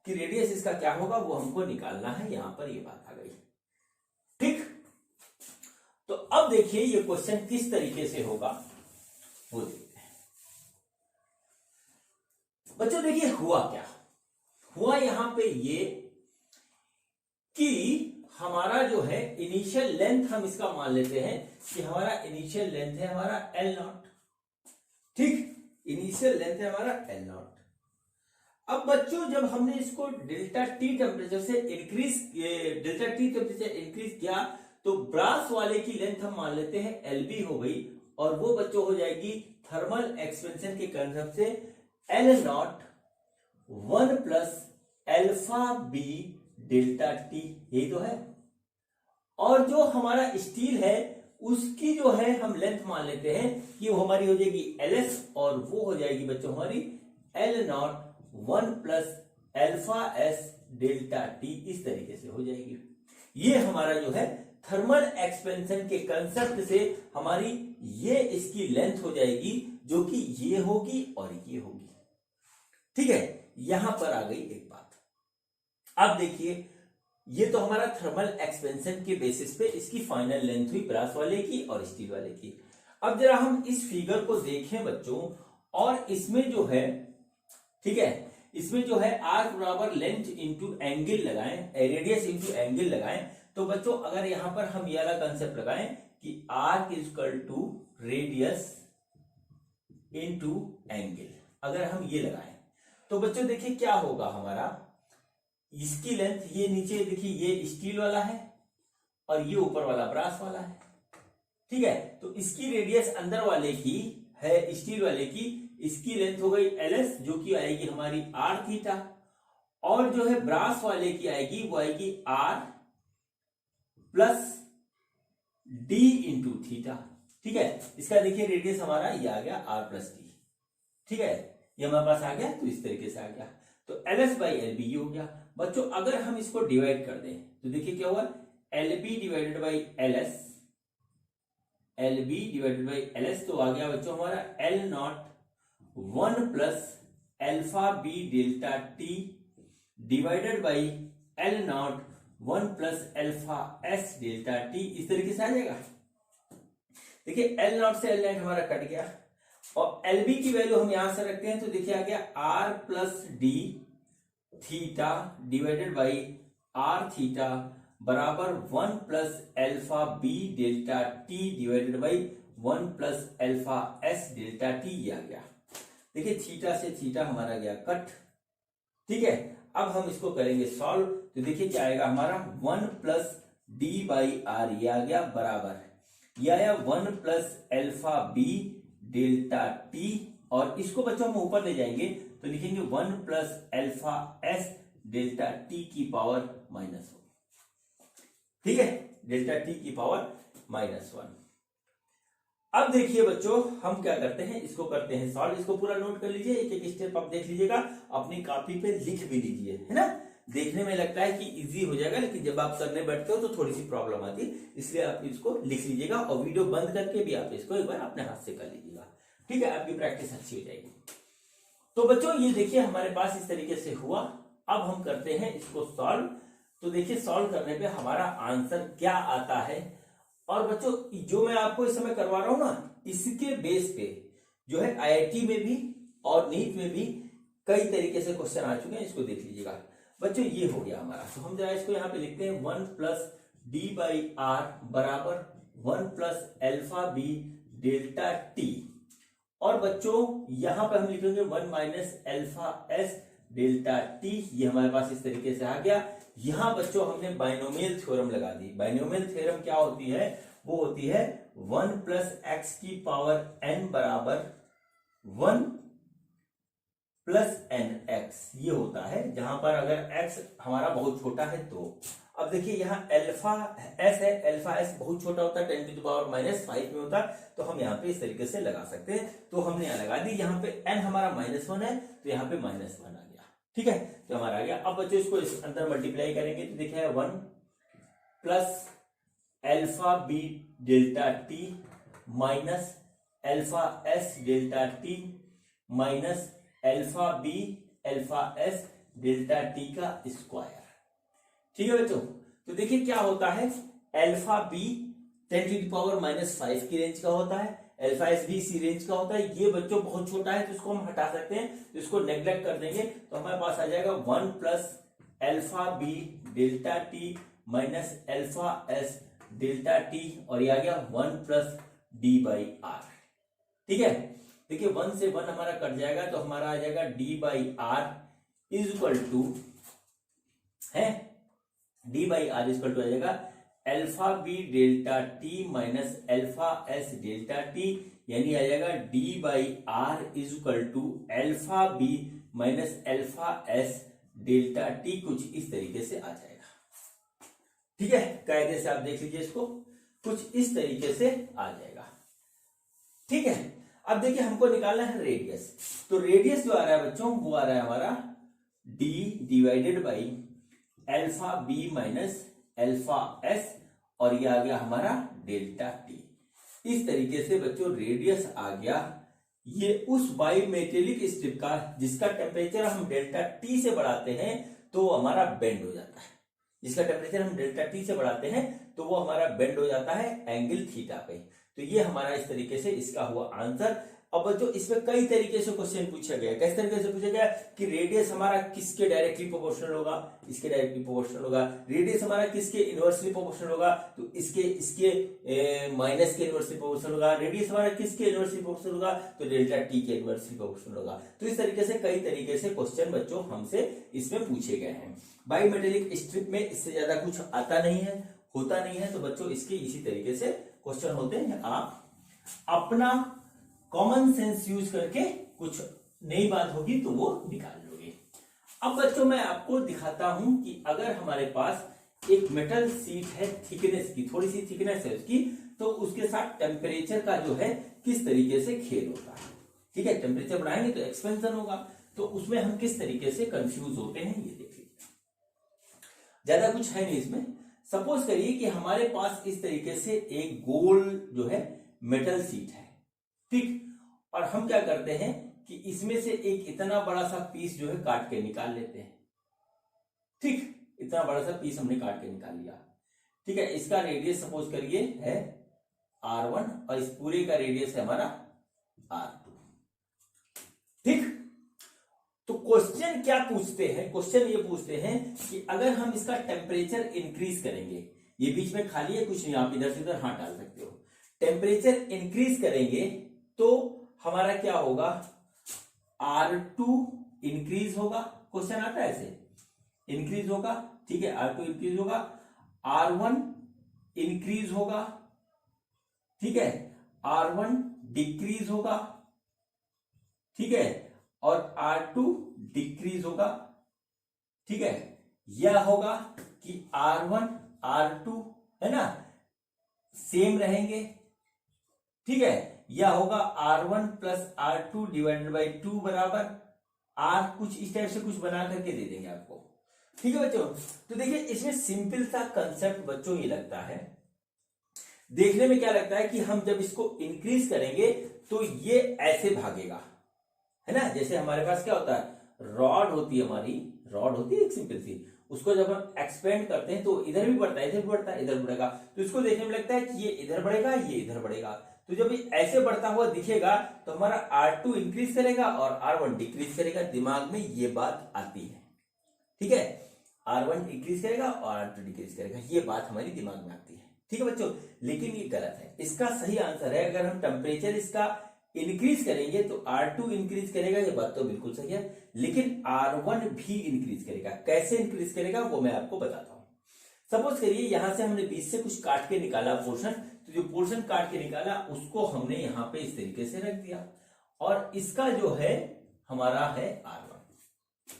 A: कि रेडियस इसका क्या होगा वो हमको निकालना है। यहां पर ये बात आ गई। ठीक, तो अब देखिए ये क्वेश्चन किस तरीके से होगा वो देखते हैं बच्चों। देखिए हुआ क्या, हुआ यहां पे ये कि हमारा जो है इनिशियल लेंथ, हम इसका मान लेते हैं कि हमारा इनिशियल लेंथ है हमारा एल नॉट। ठीक, इनिशियल लेंथ है हमारा एल नॉट। अब बच्चों जब हमने इसको डेल्टा टी टेम्परेचर से इंक्रीज किया तो ब्रास वाले की लेंथ हम मान लेते हैं एल बी हो गई, और वो बच्चों हो जाएगी थर्मल एक्सपेंशन के कंसेप्ट से L not 1 plus alpha B delta T, यही तो है। और जो हमारा स्टील है उसकी जो है हम लेंथ मान लेते हैं कि वो हमारी हो जाएगी एल एस, और वो हो जाएगी बच्चों हमारी L not 1 plus alpha S delta T, इस तरीके से हो जाएगी। ये हमारा जो है थर्मल एक्सपेंशन के कंसेप्ट से हमारी ये इसकी लेंथ हो जाएगी, जो कि ये होगी और ये होगी। ठीक है, यहां पर आ गई एक बात। अब देखिए ये तो हमारा थर्मल एक्सपेंशन के बेसिस पे इसकी फाइनल लेंथ हुई ब्रास वाले की और स्टील वाले की। अब जरा हम इस फिगर को देखें बच्चों, और इसमें जो है, ठीक है, इसमें जो है आर बराबर लेंथ इंटू एंगल लगाएं, रेडियस इंटू एंगल लगाएं। तो बच्चों अगर यहां पर हम ये वाला कंसेप्ट लगाएं कि R is equal to radius into angle, अगर हम ये लगाएं तो बच्चों देखिए क्या होगा हमारा, इसकी लेंथ ये नीचे देखिए ये स्टील वाला है और ये ऊपर वाला ब्रास वाला है। ठीक है, तो इसकी रेडियस अंदर वाले की है स्टील वाले की, इसकी लेंथ हो गई एल एस, जो कि आएगी हमारी आर थीटा, और जो है ब्रास वाले की आएगी वो आएगी R plus D into theta. ठीक है, इसका देखिए रेडियस हमारा ये आ गया आर प्लस डी। ठीक है, ये हमारे पास आ गया, तो इस तरीके से आ गया। तो L S by L B हो गया बच्चों। अगर हम इसको डिवाइड कर दें तो देखिए क्या हुआ, L B divided by L S, L B divided by L S, तो आ गया बच्चों हमारा L not 1 plus alpha B delta T divided by L not 1 plus alpha S delta T, इस तरीके से आ जाएगा। देखिए एल नॉट से एल नॉट हमारा कट गया, और एल बी की वैल्यू हम यहां से रखते हैं, तो देखिए आ गया R plus D theta divided by R theta बराबर 1 plus alpha B delta T divided by 1 plus alpha S delta T, ये आ गया। देखिए थीटा से थीटा हमारा गया कट। ठीक है, अब हम इसको करेंगे सॉल्व, तो देखिए क्या आएगा हमारा 1 प्लस डी बाई आर, ये आ गया बराबर, ये आया 1 plus alpha B delta T, और इसको बच्चों हम ऊपर ले जाएंगे तो लिखेंगे 1 plus alpha S delta T की पावर -1। ठीक है, डेल्टा टी की पावर -1। अब देखिए बच्चों हम क्या करते हैं, इसको करते हैं सॉल्व। इसको पूरा नोट कर लीजिए, एक एक स्टेप आप देख लीजिएगा, अपनी कॉपी पे लिख भी लीजिए, है ना। देखने में लगता है कि इजी हो जाएगा, लेकिन जब आप करने बैठते हो तो थोड़ी सी प्रॉब्लम आती है, इसलिए आप इसको लिख लीजिएगा, और वीडियो बंद करके भी आप इसको एक बार अपने हाथ से कर लीजिएगा। ठीक है, आपकी प्रैक्टिस अच्छी हो जाएगी। तो बच्चों ये देखिए हमारे पास इस तरीके से हुआ। अब हम करते हैं इसको सॉल्व। तो देखिए सॉल्व करने पे हमारा आंसर क्या आता है, और बच्चों जो मैं आपको इस समय करवा रहा हूं ना, इसके बेस पे जो है आईआईटी में भी और नीट में भी कई तरीके से क्वेश्चन आ चुके हैं, इसको देख लीजिएगा बच्चों। ये हो गया हमारा, तो हम जरा इसको यहाँ पे लिखते हैं 1 प्लस डी बाई आर बराबर 1 plus alpha B delta T. और बच्चों यहां पर हम लिखेंगे 1 minus alpha S delta T. ये हमारे पास इस तरीके से आ गया। यहां बच्चों हमने बाइनोमियल थ्योरम लगा दी। बाइनोमियल थ्योरम क्या होती है? वो होती है 1 प्लस एक्स की पावर एन बराबर 1 प्लस एन एक्स। ये होता है जहां पर अगर एक्स हमारा बहुत छोटा है तो। अब देखिए यहाँ अल्फा एस है, अल्फा एस बहुत छोटा होता है, 10 टू द पावर -5 में होता है, तो हम यहाँ पे इस तरीके से लगा सकते हैं। तो हमने यहाँ लगा दी, यहाँ पे एन हमारा -1 है तो यहाँ पे -1 आ गया। ठीक है, तो हमारा आ गया। अब बच्चों इसको इस अंदर मल्टीप्लाई करेंगे तो देखिए 1 plus alpha B delta T minus alpha S delta T minus alpha B alpha S delta T का स्क्वायर। ठीक है बच्चों, तो देखिए क्या होता है, alpha B 10 to the power -5 की रेंज का होता है, एल्फा एस भी इसी रेंज का होता है। ये बच्चों बहुत छोटा है तो इसको हम हटा सकते हैं, तो इसको नेग्लेक्ट कर देंगे तो हमारे पास आ जाएगा 1 plus alpha B delta T minus alpha S delta T, और ये आ गया 1 प्लस डी बाई आर। ठीक है, देखिए 1 से 1 हमारा कट जाएगा तो हमारा आ जाएगा D by R is equal to है, D by R is equal to आ जाएगा alpha B delta T minus alpha S delta T, यानी आ जाएगा D by R is equal to alpha B minus alpha S delta T. कुछ इस तरीके से आ जाएगा। ठीक है, कायदे से आप देख लीजिए इसको, कुछ इस तरीके से आ जाएगा। ठीक है, अब देखिए हमको निकालना है रेडियस। तो रेडियस जो आ रहा है बच्चों वो आ रहा है हमारा d divided by alpha B minus alpha S, और ये आ गया हमारा डेल्टा टी। इस तरीके से बच्चों रेडियस आ गया। ये उस बाइमेटेलिक स्ट्रिप का जिसका टेम्परेचर हम डेल्टा टी से बढ़ाते हैं तो हमारा बेंड हो जाता है। जिसका टेम्परेचर हम डेल्टा टी से बढ़ाते हैं तो वो हमारा बेंड हो जाता है एंगल थीटा पे। तो ये हमारा इस तरीके से इसका हुआ आंसर। अब बच्चों इसमें कई तरीके से क्वेश्चन पूछा गया। किस तरीके से पूछा गया कि रेडियस हमारा किसके डायरेक्टली प्रोपोर्शनल होगा, इसके डायरेक्टली प्रोपोर्शनल होगा। रेडियस हमारा किसके इनवर्सली प्रोपोर्शनल होगा, तो इसके माइनस के इनवर्सली प्रोपोर्शनल होगा। रेडियस हमारा किसके इनवर्सली प्रोपोर्शनल होगा, तो डेल्टा टी के इनवर्सली प्रोपोर्शनल होगा। तो इस तरीके से कई तरीके से क्वेश्चन बच्चों हमसे इसमें पूछे गए हैं। बाइमेटेलिक स्ट्रिप में इससे ज्यादा कुछ आता नहीं है, होता नहीं है, तो बच्चों इसके इसी तरीके से क्वेश्चन होते हैं। आप अपना कॉमन सेंस यूज करके कुछ नई बात होगी तो वो निकाल लोगे। अब बच्चों मैं आपको दिखाता हूं कि अगर हमारे पास एक मेटल शीट है, थिकनेस की थोड़ी सी थिकनेस है उसकी, तो उसके साथ टेम्परेचर का जो है किस तरीके से खेल होता है। ठीक है, टेम्परेचर बढ़ाएंगे तो एक्सपेंशन होगा, तो उसमें हम किस तरीके से कंफ्यूज होते हैं ये देखिए। ज्यादा कुछ है नहीं इसमें। सपोज करिए कि हमारे पास इस तरीके से एक गोल जो है मेटल शीट है, ठीक, और हम क्या करते हैं कि इसमें से एक इतना बड़ा सा पीस जो है काट के निकाल लेते हैं। ठीक, इतना बड़ा सा पीस हमने काट के निकाल लिया। ठीक है, इसका रेडियस सपोज करिए है R1 और इस पूरे का रेडियस है हमारा R2। ठीक, तो क्वेश्चन क्या पूछते हैं, क्वेश्चन ये पूछते हैं कि अगर हम इसका टेम्परेचर इंक्रीज करेंगे, ये बीच में खाली है कुछ नहीं, आप इधर से उधर हाथ डाल सकते हो। टेम्परेचर इंक्रीज करेंगे तो हमारा क्या होगा, R2 इंक्रीज होगा। क्वेश्चन आता है ऐसे, इंक्रीज होगा। ठीक है, R2 इंक्रीज होगा, R1 इंक्रीज होगा। ठीक है, R1 डिक्रीज होगा। ठीक है, और R2 डिक्रीज होगा। ठीक है, यह होगा कि R1 R2 है ना सेम रहेंगे। ठीक है, यह होगा R1 plus R2 divided by 2 बराबर R, कुछ इस टाइप से कुछ बना करके दे देंगे आपको। ठीक है बच्चों, तो देखिए इसमें सिंपल सा कंसेप्ट बच्चों ये लगता है, देखने में क्या लगता है कि हम जब इसको इंक्रीज करेंगे तो ये ऐसे भागेगा, है ना। जैसे हमारे पास क्या होता है, रॉड होती है हमारी, रॉड होती है एक सिंपल सी, उसको जब हम एक्सपेंड करते हैं तो इधर भी बढ़ता है, इधर भी बढ़ता है, इधर बढ़ेगा। तो इसको देखने में लगता है कि ये इधर बढ़ेगा, ये इधर बढ़ेगा। तो जब ये ऐसे बढ़ता हुआ दिखेगा तो हमारा R2 इंक्रीज करेगा और R1 डिक्रीज करेगा। दिमाग में ये बात आती है, ठीक है। R1 इंक्रीज करेगा और R2 डिक्रीज करेगा, ये बात हमारी दिमाग में आती है, ठीक है बच्चों। लेकिन ये गलत है। इसका सही आंसर है, अगर हम टेम्परेचर इसका इंक्रीज करेंगे तो R2 इंक्रीज करेगा, ये बात तो बिल्कुल सही है। लेकिन R1 भी इंक्रीज करेगा। कैसे इंक्रीज करेगा वो मैं आपको बताता हूं। सपोज करिए यहां से हमने बीच से कुछ काट के निकाला पोर्शन, तो जो पोर्शन काट के निकाला उसको हमने यहां पे इस तरीके से रख दिया, और इसका जो है हमारा है R1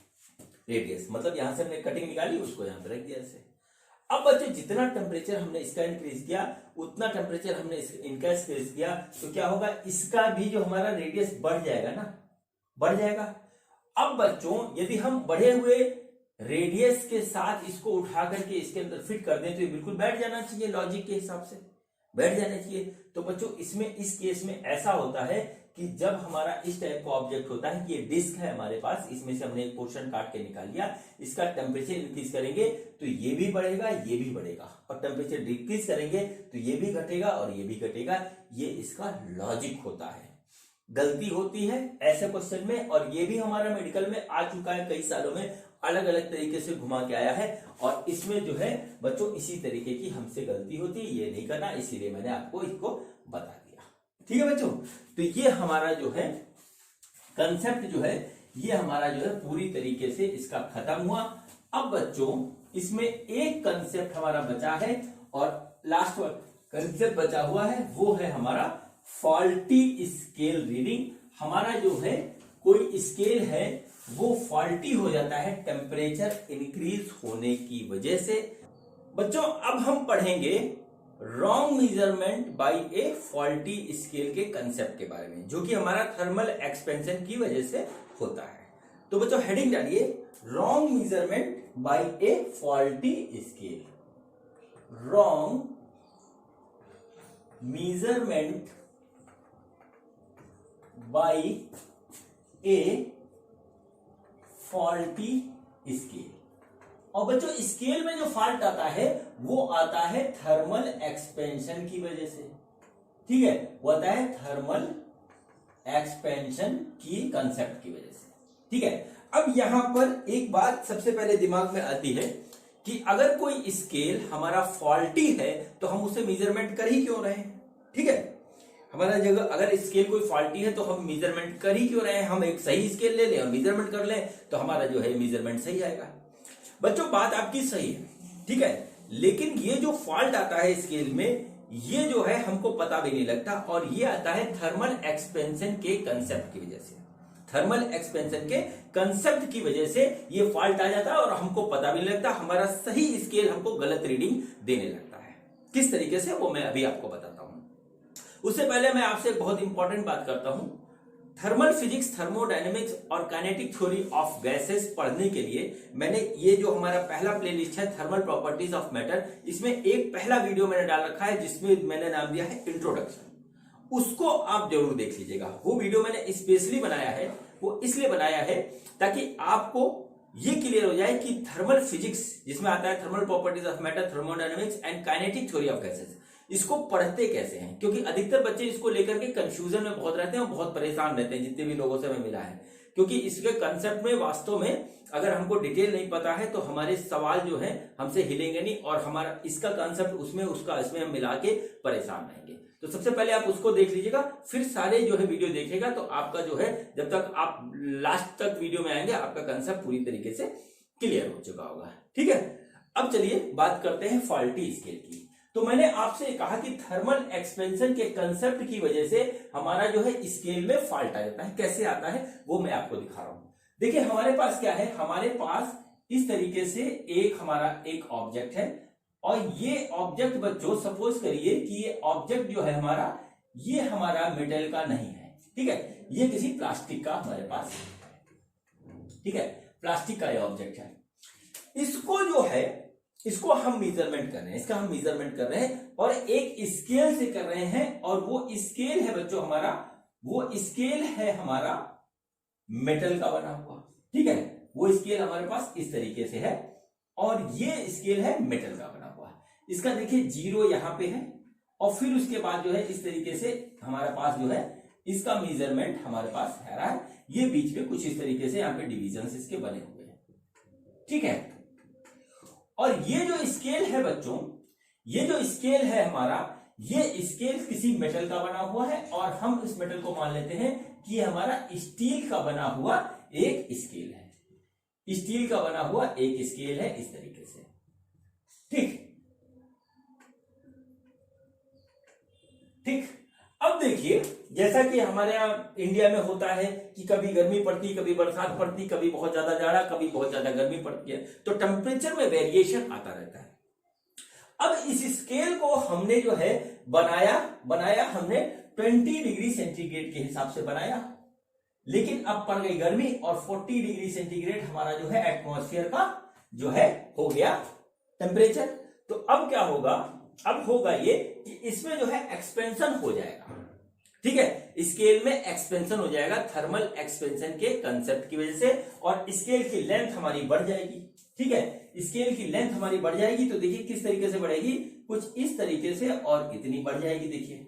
A: रेडियस, मतलब यहां से हमने कटिंग निकाली, उसको यहां पे रख दिया ऐसे। अब बच्चों जितना टेम्परेचर हमने इसका इंक्रीज किया उतना टेम्परेचर हमने इनका इंक्रीज किया, तो क्या होगा, इसका भी जो हमारा रेडियस बढ़ जाएगा ना, बढ़ जाएगा। अब बच्चों यदि हम बढ़े हुए रेडियस के साथ इसको उठा करके इसके अंदर फिट कर दें तो ये बिल्कुल बैठ जाना चाहिए, लॉजिक के हिसाब से बैठ जाना चाहिए। तो बच्चों इसमें इस केस में ऐसा होता है कि जब हमारा इस टाइप का ऑब्जेक्ट होता है कि ये डिस्क है हमारे पास, इसमें से हमने एक पोर्शन काट के निकाल लिया, इसका टेम्परेचर इंक्रीज करेंगे तो ये भी बढ़ेगा, ये भी बढ़ेगा, और टेम्परेचर डिक्रीज करेंगे तो ये भी घटेगा और ये भी घटेगा। ये इसका लॉजिक होता है। गलती होती है ऐसे क्वेश्चन में, और ये भी हमारा मेडिकल में आ चुका है, कई सालों में अलग अलग तरीके से घुमा के आया है, और इसमें जो है बच्चों इसी तरीके की हमसे गलती होती है, ये नहीं करना, इसीलिए मैंने आपको इसको बता दिया, ठीक है बच्चों। तो ये हमारा जो है कंसेप्ट जो है, ये हमारा जो है पूरी तरीके से इसका खत्म हुआ। अब बच्चों इसमें एक कंसेप्ट हमारा बचा है, और लास्ट कंसेप्ट बचा हुआ है वो है हमारा फॉल्टी स्केल रीडिंग। हमारा जो है कोई स्केल है वो फॉल्टी हो जाता है टेम्परेचर इंक्रीज होने की वजह से। बच्चों अब हम पढ़ेंगे wrong measurement by a faulty scale के कंसेप्ट के बारे में, जो कि हमारा थर्मल एक्सपेंशन की वजह से होता है। तो बच्चों हेडिंग डालिए, wrong measurement by a faulty scale. Wrong measurement by a faulty scale. और बच्चों स्केल में जो फॉल्ट आता है वो आता है थर्मल एक्सपेंशन की वजह से, ठीक है, वो आता है थर्मल एक्सपेंशन की कंसेप्ट की वजह से, ठीक है। अब यहां पर एक बात सबसे पहले दिमाग में आती है कि अगर कोई स्केल हमारा फॉल्टी है तो हम उसे मेजरमेंट कर ही क्यों रहे हैं, ठीक है। हमारा जगह अगर स्केल कोई फॉल्टी है तो हम मेजरमेंट कर ही क्यों रहे हैं, हम एक सही स्केल ले लें और मेजरमेंट कर लें तो हमारा जो है मेजरमेंट सही आएगा। बच्चों बात आपकी सही है, ठीक है, लेकिन ये जो फॉल्ट आता है स्केल में, ये जो है हमको पता भी नहीं लगता, और ये आता है थर्मल एक्सपेंशन के कंसेप्ट की वजह से। थर्मल एक्सपेंशन के कंसेप्ट की वजह से ये फॉल्ट आ जाता है और हमको पता भी नहीं लगता, हमारा सही स्केल हमको गलत रीडिंग देने लगता है। किस तरीके से वो मैं अभी आपको बताता हूं। उससे पहले मैं आपसे बहुत इंपॉर्टेंट बात करता हूं। थर्मल फिजिक्स, थर्मोडायनेमिक्स और काइनेटिक थ्योरी ऑफ गैसेस पढ़ने के लिए मैंने ये जो हमारा पहला प्लेलिस्ट है थर्मल प्रॉपर्टीज ऑफ मैटर, इसमें एक पहला वीडियो मैंने डाल रखा है जिसमें मैंने नाम दिया है इंट्रोडक्शन। उसको आप जरूर देख लीजिएगा। वो वीडियो मैंने स्पेशली बनाया है, वो इसलिए बनाया है ताकि आपको ये क्लियर हो जाए कि थर्मल फिजिक्स जिसमें आता है thermal properties of matter, thermodynamics and kinetic theory of gases, इसको पढ़ते कैसे हैं, क्योंकि अधिकतर बच्चे इसको लेकर के कंफ्यूजन में बहुत रहते हैं और बहुत परेशान रहते हैं, जितने भी लोगों से हमें मिला है। क्योंकि इसके कंसेप्ट में वास्तव में अगर हमको डिटेल नहीं पता है तो हमारे सवाल जो है हमसे हिलेंगे नहीं, और हमारा इसका कंसेप्ट उसमें उसका इसमें हम मिला के परेशान रहेंगे। तो सबसे पहले आप उसको देख लीजिएगा, फिर सारे जो है वीडियो देखेगा तो आपका जो है जब तक आप लास्ट तक वीडियो में आएंगे आपका कंसेप्ट पूरी तरीके से क्लियर हो चुका होगा, ठीक है। अब चलिए बात करते हैं फॉल्टी स्केल की। तो मैंने आपसे कहा कि थर्मल एक्सपेंशन के कंसेप्ट की वजह से हमारा जो है स्केल में फॉल्ट आ जाता है। कैसे आता है वो मैं आपको दिखा रहा हूं। देखिए हमारे पास क्या है, हमारे पास इस तरीके से हमारा एक ऑब्जेक्ट है, और ये ऑब्जेक्ट बच्चों सपोज करिए कि ये ऑब्जेक्ट जो है हमारा, ये हमारा मेटल का नहीं है, ठीक है, ये किसी प्लास्टिक का हमारे पास है, ठीक है, प्लास्टिक का ये ऑब्जेक्ट है। इसको जो है इसको हम मेजरमेंट कर रहे हैं, इसका हम मेजरमेंट कर रहे हैं और एक स्केल से कर रहे हैं, और वो स्केल है बच्चों हमारा, वो स्केल है हमारा मेटल का बना हुआ, ठीक है, वो स्केल हमारे पास इस तरीके से है और ये स्केल है मेटल का बना हुआ। इसका देखिए 0 यहां पे है और फिर उसके बाद जो है इस तरीके से हमारे पास जो है इसका मेजरमेंट हमारे पास है रहा है। ये बीच में कुछ इस तरीके से यहाँ पे डिविजन इसके बने हुए हैं, ठीक है। और ये जो स्केल है बच्चों, ये जो स्केल है हमारा, ये स्केल किसी मेटल का बना हुआ है और हम इस मेटल को मान लेते हैं कि ये हमारा स्टील का बना हुआ एक स्केल है, स्टील का बना हुआ एक स्केल है इस तरीके से, ठीक ठीक। अब देखिए जैसा कि हमारे यहाँ इंडिया में होता है कि कभी गर्मी पड़ती, कभी बरसात पड़ती, कभी बहुत ज्यादा जाड़ा, कभी बहुत ज्यादा गर्मी पड़ती है, तो टेम्परेचर में वेरिएशन आता रहता है। अब इस स्केल को हमने जो है बनाया हमने 20 डिग्री सेंटीग्रेड के हिसाब से बनाया, लेकिन अब पड़ गई गर्मी और 40 डिग्री सेंटीग्रेड हमारा जो है एटमॉस्फेयर का जो है हो गया टेम्परेचर। तो अब क्या होगा, अब होगा ये कि इसमें जो है एक्सपेंशन हो जाएगा, ठीक है, स्केल में एक्सपेंशन हो जाएगा थर्मल एक्सपेंशन के कंसेप्ट की वजह से, और स्केल की लेंथ हमारी बढ़ जाएगी, ठीक है। स्केल की लेंथ हमारी बढ़ जाएगी तो देखिए किस तरीके से बढ़ेगी, कुछ इस तरीके से और इतनी बढ़ जाएगी। देखिए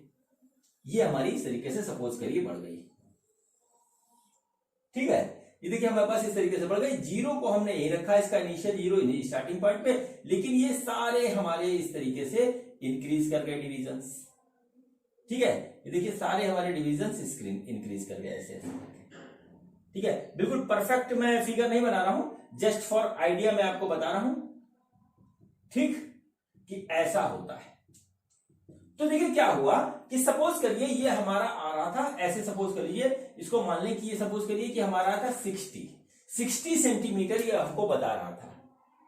A: ये हमारी इस तरीके से सपोज करिए बढ़ गई, ठीक है। ये देखिए हमारे पास इस तरीके से बढ़ गई। जीरो को हमने यही रखा, इसका इनिशियल जीरो स्टार्टिंग पॉइंट पे, लेकिन ये सारे हमारे इस तरीके से इंक्रीज कर गए डिविजन्स, ठीक है। ये देखिए सारे हमारे डिविजन्स इंक्रीज कर गए ऐसे, ठीक है। बिल्कुल परफेक्ट मैं फिगर नहीं बना रहा हूं, जस्ट फॉर आइडिया मैं आपको बता रहा हूं, ठीक, कि ऐसा होता है। तो देखिए क्या हुआ कि सपोज करिए ये हमारा आ रहा था ऐसे, सपोज करिए इसको मान लें कि ये सपोज करिए कि हमारा था 60 सेंटीमीटर, ये हमको बता रहा था,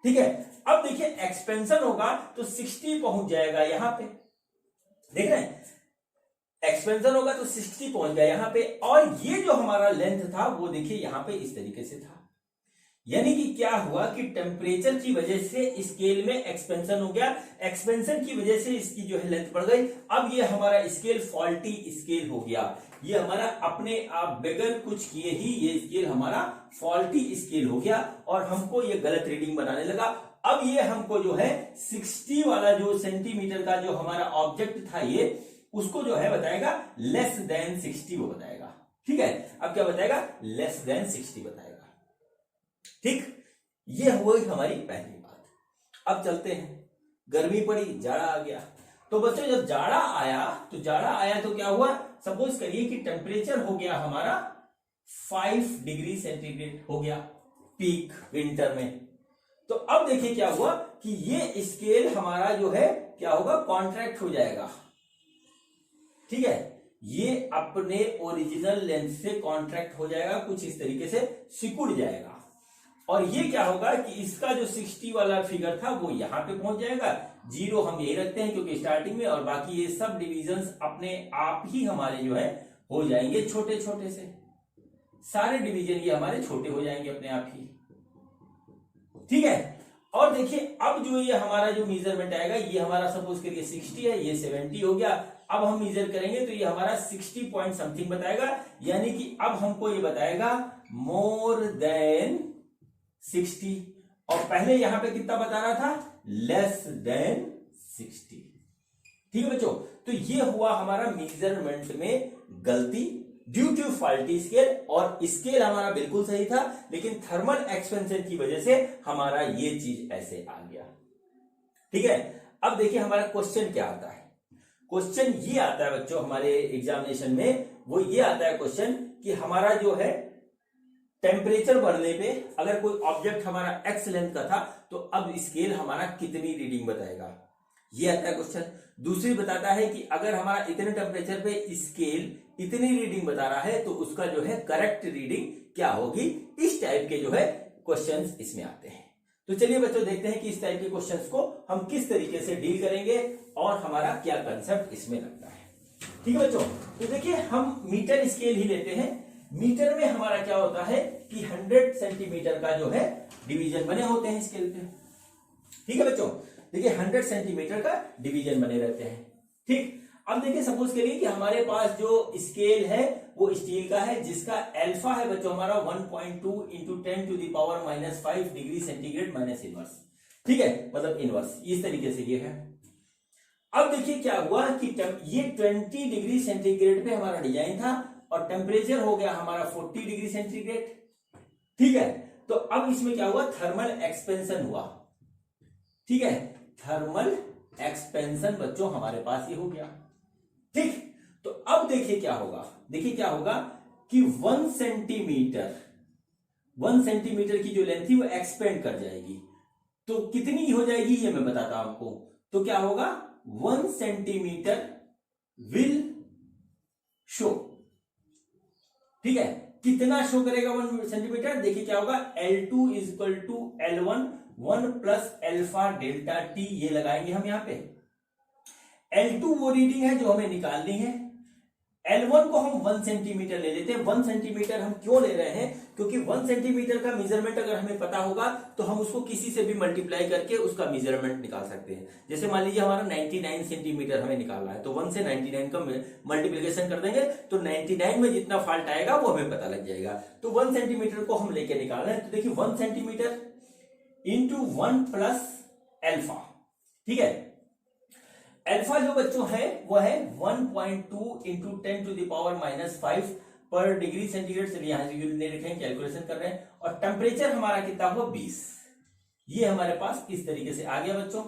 A: ठीक है। अब देखिए एक्सपेंशन होगा तो 60 पहुंच जाएगा यहां पे, देख रहे हैं, एक्सपेंशन होगा तो 60 पहुंच गया यहां पे, और ये जो हमारा लेंथ था वो देखिए यहां पे इस तरीके से था। यानी कि क्या हुआ कि टेम्परेचर की वजह से स्केल में एक्सपेंशन हो गया, एक्सपेंशन की वजह से इसकी जो है लेंथ बढ़ गई। अब ये हमारा स्केल फॉल्टी स्केल हो गया, ये हमारा अपने आप बगैर कुछ किए ही ये स्केल हमारा फॉल्टी स्केल हो गया और हमको ये गलत रीडिंग बनाने लगा। अब ये हमको जो है 60 वाला जो सेंटीमीटर का जो हमारा ऑब्जेक्ट था ये, उसको जो है बताएगा लेस देन 60 वो बताएगा, ठीक है। अब क्या बताएगा, लेस देन 60 बताएगा, ठीक। ये हुई हमारी पहली बात। अब चलते हैं, गर्मी पड़ी, जाड़ा आ गया। तो बच्चों जब जाड़ा आया तो क्या हुआ, सपोज करिए कि टेम्परेचर हो गया हमारा 5 डिग्री सेंटीग्रेड हो गया पीक विंटर में। तो अब देखिए क्या हुआ कि ये स्केल हमारा जो है क्या होगा, कॉन्ट्रैक्ट हो जाएगा, ठीक है। ये अपने ओरिजिनल लेंथ से कॉन्ट्रैक्ट हो जाएगा, कुछ इस तरीके से सिकुड़ जाएगा, और ये क्या होगा कि इसका जो 60 वाला फिगर था वो यहां पे पहुंच जाएगा। जीरो हम यही रखते हैं क्योंकि स्टार्टिंग में, और बाकी ये सब डिविजन्स अपने आप ही हमारे जो है हो जाएंगे छोटे छोटे से, सारे डिवीजन ये हमारे छोटे हो जाएंगे अपने आप ही, ठीक है। और देखिए अब जो ये हमारा जो मेजरमेंट आएगा, ये हमारा सपोज करिए 60 है, ये 70 हो गया। अब हम मेजर करेंगे तो ये हमारा 60 पॉइंट समथिंग बताएगा, यानी कि अब हमको ये बताएगा मोर देन 60, और पहले यहां पे कितना बता रहा था, लेस देन 60, ठीक है बच्चों। तो ये हुआ हमारा मेजरमेंट में गलती ड्यू टू फॉल्टी स्केल, और स्केल हमारा बिल्कुल सही था लेकिन थर्मल एक्सपेंशन की वजह से हमारा ये चीज ऐसे आ गया, ठीक है। अब देखिए हमारा क्वेश्चन क्या आता है, क्वेश्चन ये आता है बच्चों हमारे एग्जामिनेशन में, वो ये आता है क्वेश्चन कि हमारा जो है टेम्परेचर बढ़ने पे अगर कोई ऑब्जेक्ट हमारा एक्स लेंथ का था तो अब स्केल हमारा कितनी रीडिंग बताएगा, ये आता है क्वेश्चन। दूसरी बताता है कि अगर हमारा इतने टेम्परेचर पे स्केल इतनी रीडिंग बता रहा है तो उसका जो है करेक्ट रीडिंग क्या होगी। इस टाइप के जो है क्वेश्चंस इसमें आते हैं। तो चलिए बच्चों देखते हैं कि इस टाइप के क्वेश्चंस को हम किस तरीके से डील करेंगे और हमारा क्या कंसेप्ट इसमें लगता है। ठीक है बच्चों, तो देखिए हम मीटर स्केल ही लेते हैं। मीटर में हमारा क्या होता है कि 100 सेंटीमीटर का जो है डिवीजन बने होते हैं स्केल पे। ठीक है बच्चों, देखिए 100 सेंटीमीटर का डिवीजन बने रहते हैं। ठीक, अब देखिए सपोज करिए कि हमारे पास जो स्केल है वो स्टील का है जिसका अल्फा है बच्चों हमारा 1.2 into 10 to the power -5 degree centigrade minus inverse. ठीक है, मतलब इनवर्स इस तरीके से ये है। अब देखिए क्या हुआ कि ये 20 डिग्री सेंटीग्रेड पे हमारा डिजाइन था और टेम्परेचर हो गया हमारा 40 डिग्री सेंटीग्रेड। ठीक है, तो अब इसमें क्या हुआ, थर्मल एक्सपेंशन हुआ। ठीक है, थर्मल एक्सपेंशन बच्चों हमारे पास ये हो गया। ठीक, तो अब देखिए क्या होगा, देखिए क्या होगा कि 1 सेंटीमीटर की जो लेंथ थी वो एक्सपेंड कर जाएगी। तो कितनी हो जाएगी ये मैं बताता हूं आपको। तो क्या होगा, 1 सेंटीमीटर विल शो। ठीक है, कितना शो करेगा 1 सेंटीमीटर, देखिए क्या होगा, L2 is equal to L1 1 plus alpha delta T, ये लगाएंगे हम यहां पे। L2 वो रीडिंग है जो हमें निकालनी है। L1 को हम 1 सेंटीमीटर ले लेते हैं। 1 सेंटीमीटर हम क्यों ले रहे हैं, क्योंकि 1 सेंटीमीटर का मेजरमेंट अगर हमें पता होगा तो हम उसको किसी से भी मल्टीप्लाई करके उसका मेजरमेंट निकाल सकते हैं। जैसे मान लीजिए हमारा 99 सेंटीमीटर हमें निकालना है, तो 1 से 99 का मल्टीप्लीकेशन कर देंगे तो 99 में जितना फॉल्ट आएगा वो हमें पता लग जाएगा। तो 1 सेंटीमीटर को हम लेके निकाल रहे हैं, तो देखिए 1 सेंटीमीटर इंटू 1 प्लस एल्फा। ठीक है, अल्फा जो बच्चों है वो है 1.2 इंटू 10 टू द पावर -5 पर डिग्री सेंटीग्रेड। चलिए यहां से यूनिट लिखें, कैलकुलेशन कर रहे हैं। और टेम्परेचर हमारा कितना हुआ, 20। ये हमारे पास इस तरीके से आ गया बच्चों।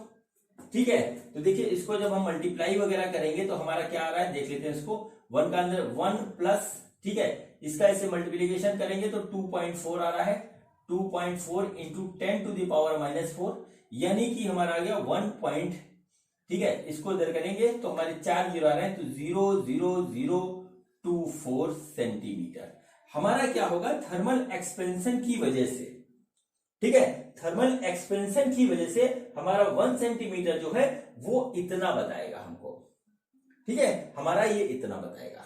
A: ठीक है, तो देखिए इसको जब हम मल्टीप्लाई वगैरह करेंगे तो हमारा क्या आ रहा है, देख लेते हैं इसको। 1 का अंदर 1 प्लस, ठीक है, इसका ऐसे मल्टीप्लीकेशन करेंगे तो 2.4 आ रहा है। 2.4 इंटू 10 टू द पावर -4 यानी कि हमारा आ गया 1. ठीक है, इसको इधर करेंगे तो हमारे 4 जीरो आ रहे हैं, तो 0.0024 सेंटीमीटर हमारा क्या होगा, थर्मल एक्सपेंशन की वजह से। ठीक है, थर्मल एक्सपेंशन की वजह से हमारा 1 सेंटीमीटर जो है वो इतना बताएगा हमको। ठीक है, हमारा ये इतना बताएगा।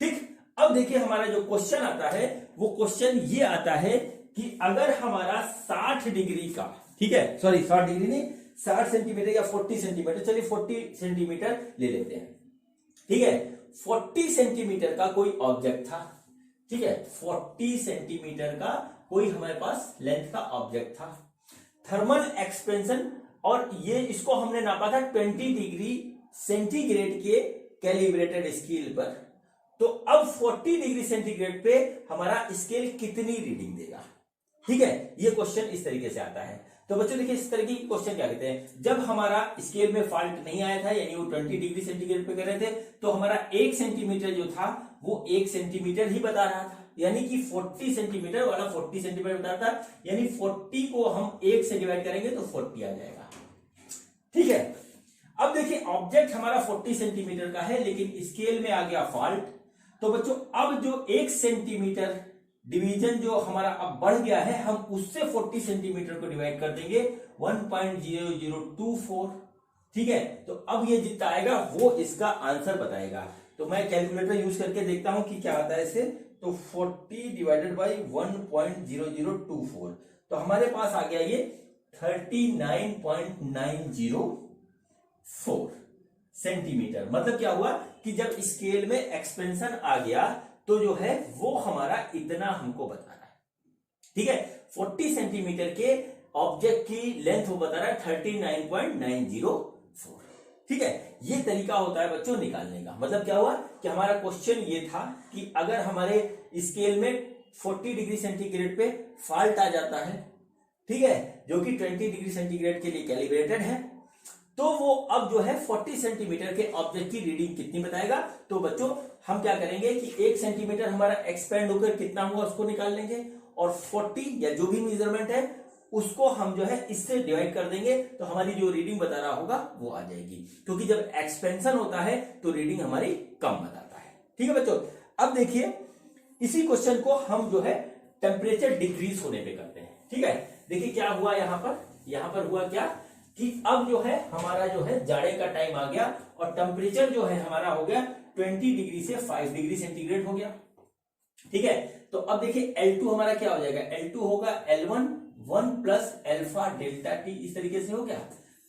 A: ठीक, अब देखिए हमारा जो क्वेश्चन आता है वो क्वेश्चन ये आता है कि अगर हमारा 60 डिग्री का, ठीक है, सॉरी 60 डिग्री नहीं, 60 सेंटीमीटर या 40 सेंटीमीटर, चलिए 40 सेंटीमीटर ले लेते हैं। ठीक है, 40 सेंटीमीटर का कोई ऑब्जेक्ट था। ठीक है, 40 सेंटीमीटर का कोई हमारे पास लेंथ का ऑब्जेक्ट था। थर्मल एक्सपेंशन, और ये इसको हमने नापा था 20 डिग्री सेंटीग्रेड के कैलिब्रेटेड स्केल पर। तो अब 40 डिग्री सेंटीग्रेड पे हमारा स्केल कितनी रीडिंग देगा। ठीक है, ये क्वेश्चन इस तरीके से आता है। तो बच्चों देखिए इस तरीके की क्वेश्चन क्या कहते हैं, जब हमारा स्केल में फॉल्ट नहीं आया था, यानी वो 20 डिग्री सेंटीग्रेड पे कर रहे थे, तो हमारा 1 सेंटीमीटर जो था वो 1 सेंटीमीटर ही बता रहा था, यानी कि 40 सेंटीमीटर वाला 40 सेंटीमीटर बता रहा था, यानी 40 को हम 1 से डिवाइड करेंगे तो 40 आ जाएगा। ठीक है, अब देखिए ऑब्जेक्ट हमारा 40 सेंटीमीटर का है, लेकिन स्केल में आ गया फॉल्ट। तो बच्चों अब जो 1 सेंटीमीटर डिवीजन जो हमारा अब बढ़ गया है, हम उससे 40 सेंटीमीटर को डिवाइड कर देंगे 1.0024। ठीक है, तो अब ये जितना आएगा वो इसका आंसर बताएगा। तो मैं कैलकुलेटर यूज करके देखता हूं कि क्या आता है इसे। तो 40 डिवाइडेड बाई 1.0024, तो हमारे पास आ गया ये 39.904 सेंटीमीटर। मतलब क्या हुआ कि जब स्केल में एक्सपेंशन आ गया तो जो है वो हमारा इतना हमको बता रहा है। ठीक है, 40 सेंटीमीटर के ऑब्जेक्ट की लेंथ वो बता रहा है 39.904। ठीक है, ये तरीका होता है बच्चों निकालने का। मतलब क्या हुआ कि हमारा क्वेश्चन ये था कि अगर हमारे स्केल में 40 डिग्री सेंटीग्रेड पे फॉल्ट आ जाता है, ठीक है, जो कि 20 डिग्री सेंटीग्रेड के लिए कैलिब्रेटेड है, तो वो अब जो है 40 सेंटीमीटर के ऑब्जेक्ट की रीडिंग कितनी बताएगा। तो बच्चों हम क्या करेंगे कि 1 सेंटीमीटर हमारा एक्सपेंड होकर कितना हुआ उसको निकाल लेंगे, और 40 या जो भी मेजरमेंट है उसको हम जो है इससे डिवाइड कर देंगे, तो हमारी जो रीडिंग बता रहा होगा वो आ जाएगी। क्योंकि जब एक्सपेंशन होता है तो रीडिंग हमारी कम बताता है। ठीक है बच्चों, अब देखिए इसी क्वेश्चन को हम जो है टेम्परेचर डिक्रीज होने पे करते हैं। ठीक है, देखिए क्या हुआ यहां पर हुआ क्या कि अब जो है हमारा जो है जाड़े का टाइम आ गया और टेम्परेचर जो है हमारा हो गया 20 डिग्री से 5 डिग्री सेंटीग्रेड हो गया। ठीक है, तो अब देखिए L2 हमारा क्या हो जाएगा, L2 होगा L1 1 plus alpha delta T, इस तरीके से हो गया।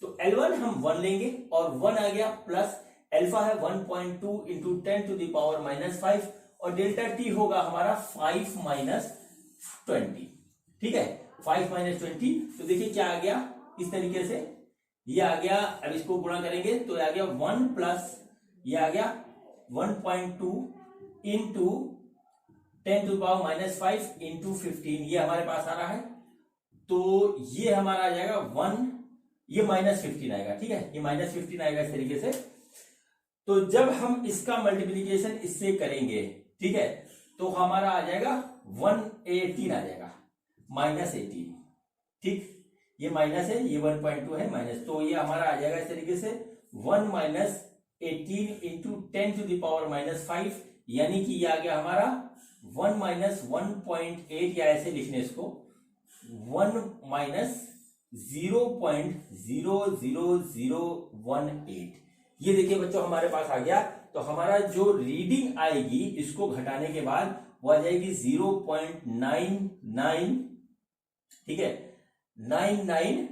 A: तो L1 हम 1 लेंगे और 1 आ गया, प्लस एल्फा है 1.2 इंटू 10 टू द पावर -5, और डेल्टा टी होगा हमारा 5 माइनस 20। ठीक है, 5 माइनस 20, तो देखिए क्या आ गया इस तरीके से, ये आ गया, अब इसको गुणा करेंगे तो आ गया 1 प्लस ये आ गया 1.2 इंटू 10⁻⁻5 इंटू 15, ये हमारे पास आ रहा है। तो ये हमारा आ जाएगा 1, ये -15 आएगा, ठीक है, ये -15 आएगा इस तरीके से। तो जब हम इसका मल्टीप्लीकेशन इससे करेंगे, ठीक है, तो हमारा आ जाएगा 118 आ जाएगा, -18, ठीक, ये माइनस है, ये 1.2 है माइनस, तो ये हमारा आ जाएगा इस तरीके से 1 - 18 इंटू 10⁻⁻5, यानी कि ये आ गया हमारा 1 - 1.8, या ऐसे लिखने इसको 1 - 0.00018। ये देखिए बच्चों हमारे पास आ गया। तो हमारा जो रीडिंग आएगी इसको घटाने के बाद वो आ जाएगी 0.99, ठीक है, 99,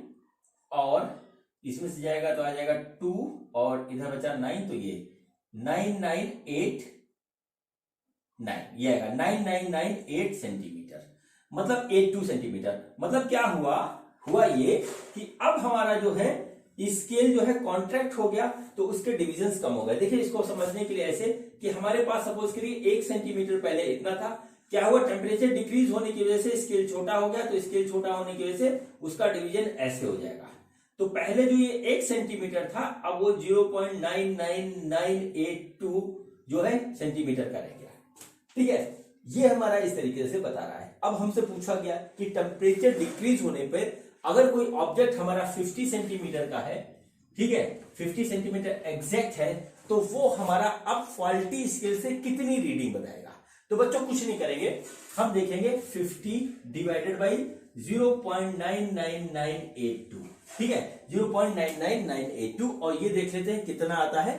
A: और इसमें से जाएगा तो आ जाएगा 2, और इधर बचा 9, तो ये 9989, ये आएगा 9998 सेंटीमीटर, मतलब 82 सेंटीमीटर। मतलब क्या हुआ ये कि अब हमारा जो है स्केल जो है कॉन्ट्रैक्ट हो गया, तो उसके डिविजन्स कम हो गए। देखिए इसको समझने के लिए ऐसे कि हमारे पास सपोज करिए 1 सेंटीमीटर पहले इतना था, क्या हुआ, टेम्परेचर डिक्रीज होने की वजह से स्केल छोटा हो गया, तो स्केल छोटा होने की वजह से उसका डिवीजन ऐसे हो जाएगा। तो पहले जो ये 1 सेंटीमीटर था, अब वो 0.99982 जो है सेंटीमीटर का रह गया, ठीक है। ये हमारा इस तरीके से बता रहा है। अब हमसे पूछा गया कि टेम्परेचर डिक्रीज होने पर अगर कोई ऑब्जेक्ट हमारा 50 सेंटीमीटर का है, ठीक है, 50 सेंटीमीटर एग्जैक्ट है, तो वो हमारा अब फॉल्टी स्केल से कितनी रीडिंग बताएगा। तो बच्चों कुछ नहीं करेंगे, हम देखेंगे 50 डिवाइडेड बाई 0.99982, ठीक है, 0.99982, और ये देख लेते हैं कितना आता है,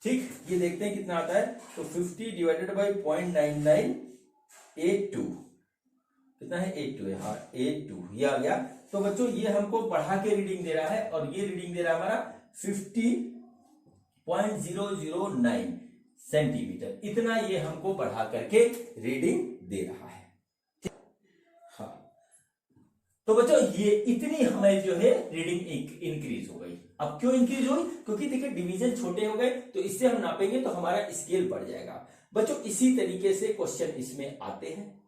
A: ठीक, ये देखते हैं कितना आता है। तो 50 डिवाइडेड बाई 0.9982 कितना है, 82 है, हाँ 82, ये आ गया। तो बच्चों ये हमको बढ़ा के रीडिंग दे रहा है, और ये रीडिंग दे रहा है हमारा 50.009 सेंटीमीटर, इतना ये हमको बढ़ा करके रीडिंग दे रहा है। हाँ, तो बच्चों ये इतनी हमें जो है रीडिंग इंक्रीज हो गई। अब क्यों इंक्रीज हुई, क्योंकि देखिए डिवीजन छोटे हो गए, तो इससे हम नापेंगे तो हमारा स्केल बढ़ जाएगा। बच्चों इसी तरीके से क्वेश्चन इसमें आते हैं,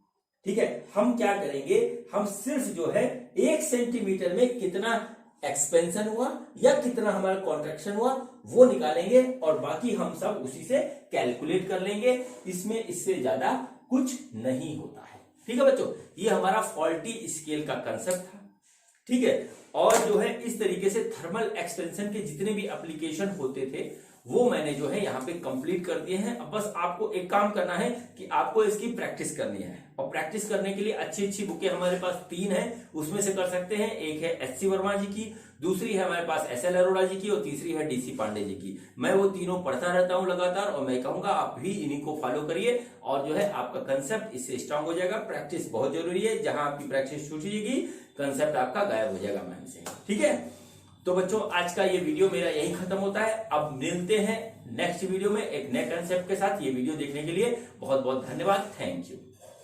A: ठीक है। हम क्या करेंगे, हम सिर्फ जो है 1 सेंटीमीटर में कितना एक्सपेंशन हुआ या कितना हमारा कॉन्ट्रैक्शन हुआ वो निकालेंगे, और बाकी हम सब उसी से कैलकुलेट कर लेंगे। इसमें इससे ज्यादा कुछ नहीं होता है, ठीक है बच्चों। ये हमारा फॉल्टी स्केल का कंसेप्ट था, ठीक है। और जो है इस तरीके से थर्मल एक्सपेंशन के जितने भी एप्लीकेशन होते थे वो मैंने जो है यहाँ पे कंप्लीट कर दिए हैं। अब बस आपको एक काम करना है कि आपको इसकी प्रैक्टिस करनी है, और प्रैक्टिस करने के लिए अच्छी अच्छी बुकें हमारे पास 3 हैं, उसमें से कर सकते हैं। एक है एच.सी. वर्मा जी की, दूसरी है हमारे पास एस.एल. अरोड़ा जी की, और तीसरी है डी.सी. पांडे जी की। मैं वो तीनों पढ़ता रहता हूँ लगातार, और मैं कहूंगा आप भी इन्हीं को फॉलो करिए, और जो है आपका कंसेप्ट इससे स्ट्रांग हो जाएगा। प्रैक्टिस बहुत जरूरी है, जहां आपकी प्रैक्टिस छूट जाएगी कंसेप्ट आपका गायब हो जाएगा माइंड से, ठीक है। तो बच्चों आज का ये वीडियो मेरा यही खत्म होता है। अब मिलते हैं नेक्स्ट वीडियो में एक नए कंसेप्ट के साथ। ये वीडियो देखने के लिए बहुत बहुत धन्यवाद, थैंक यू।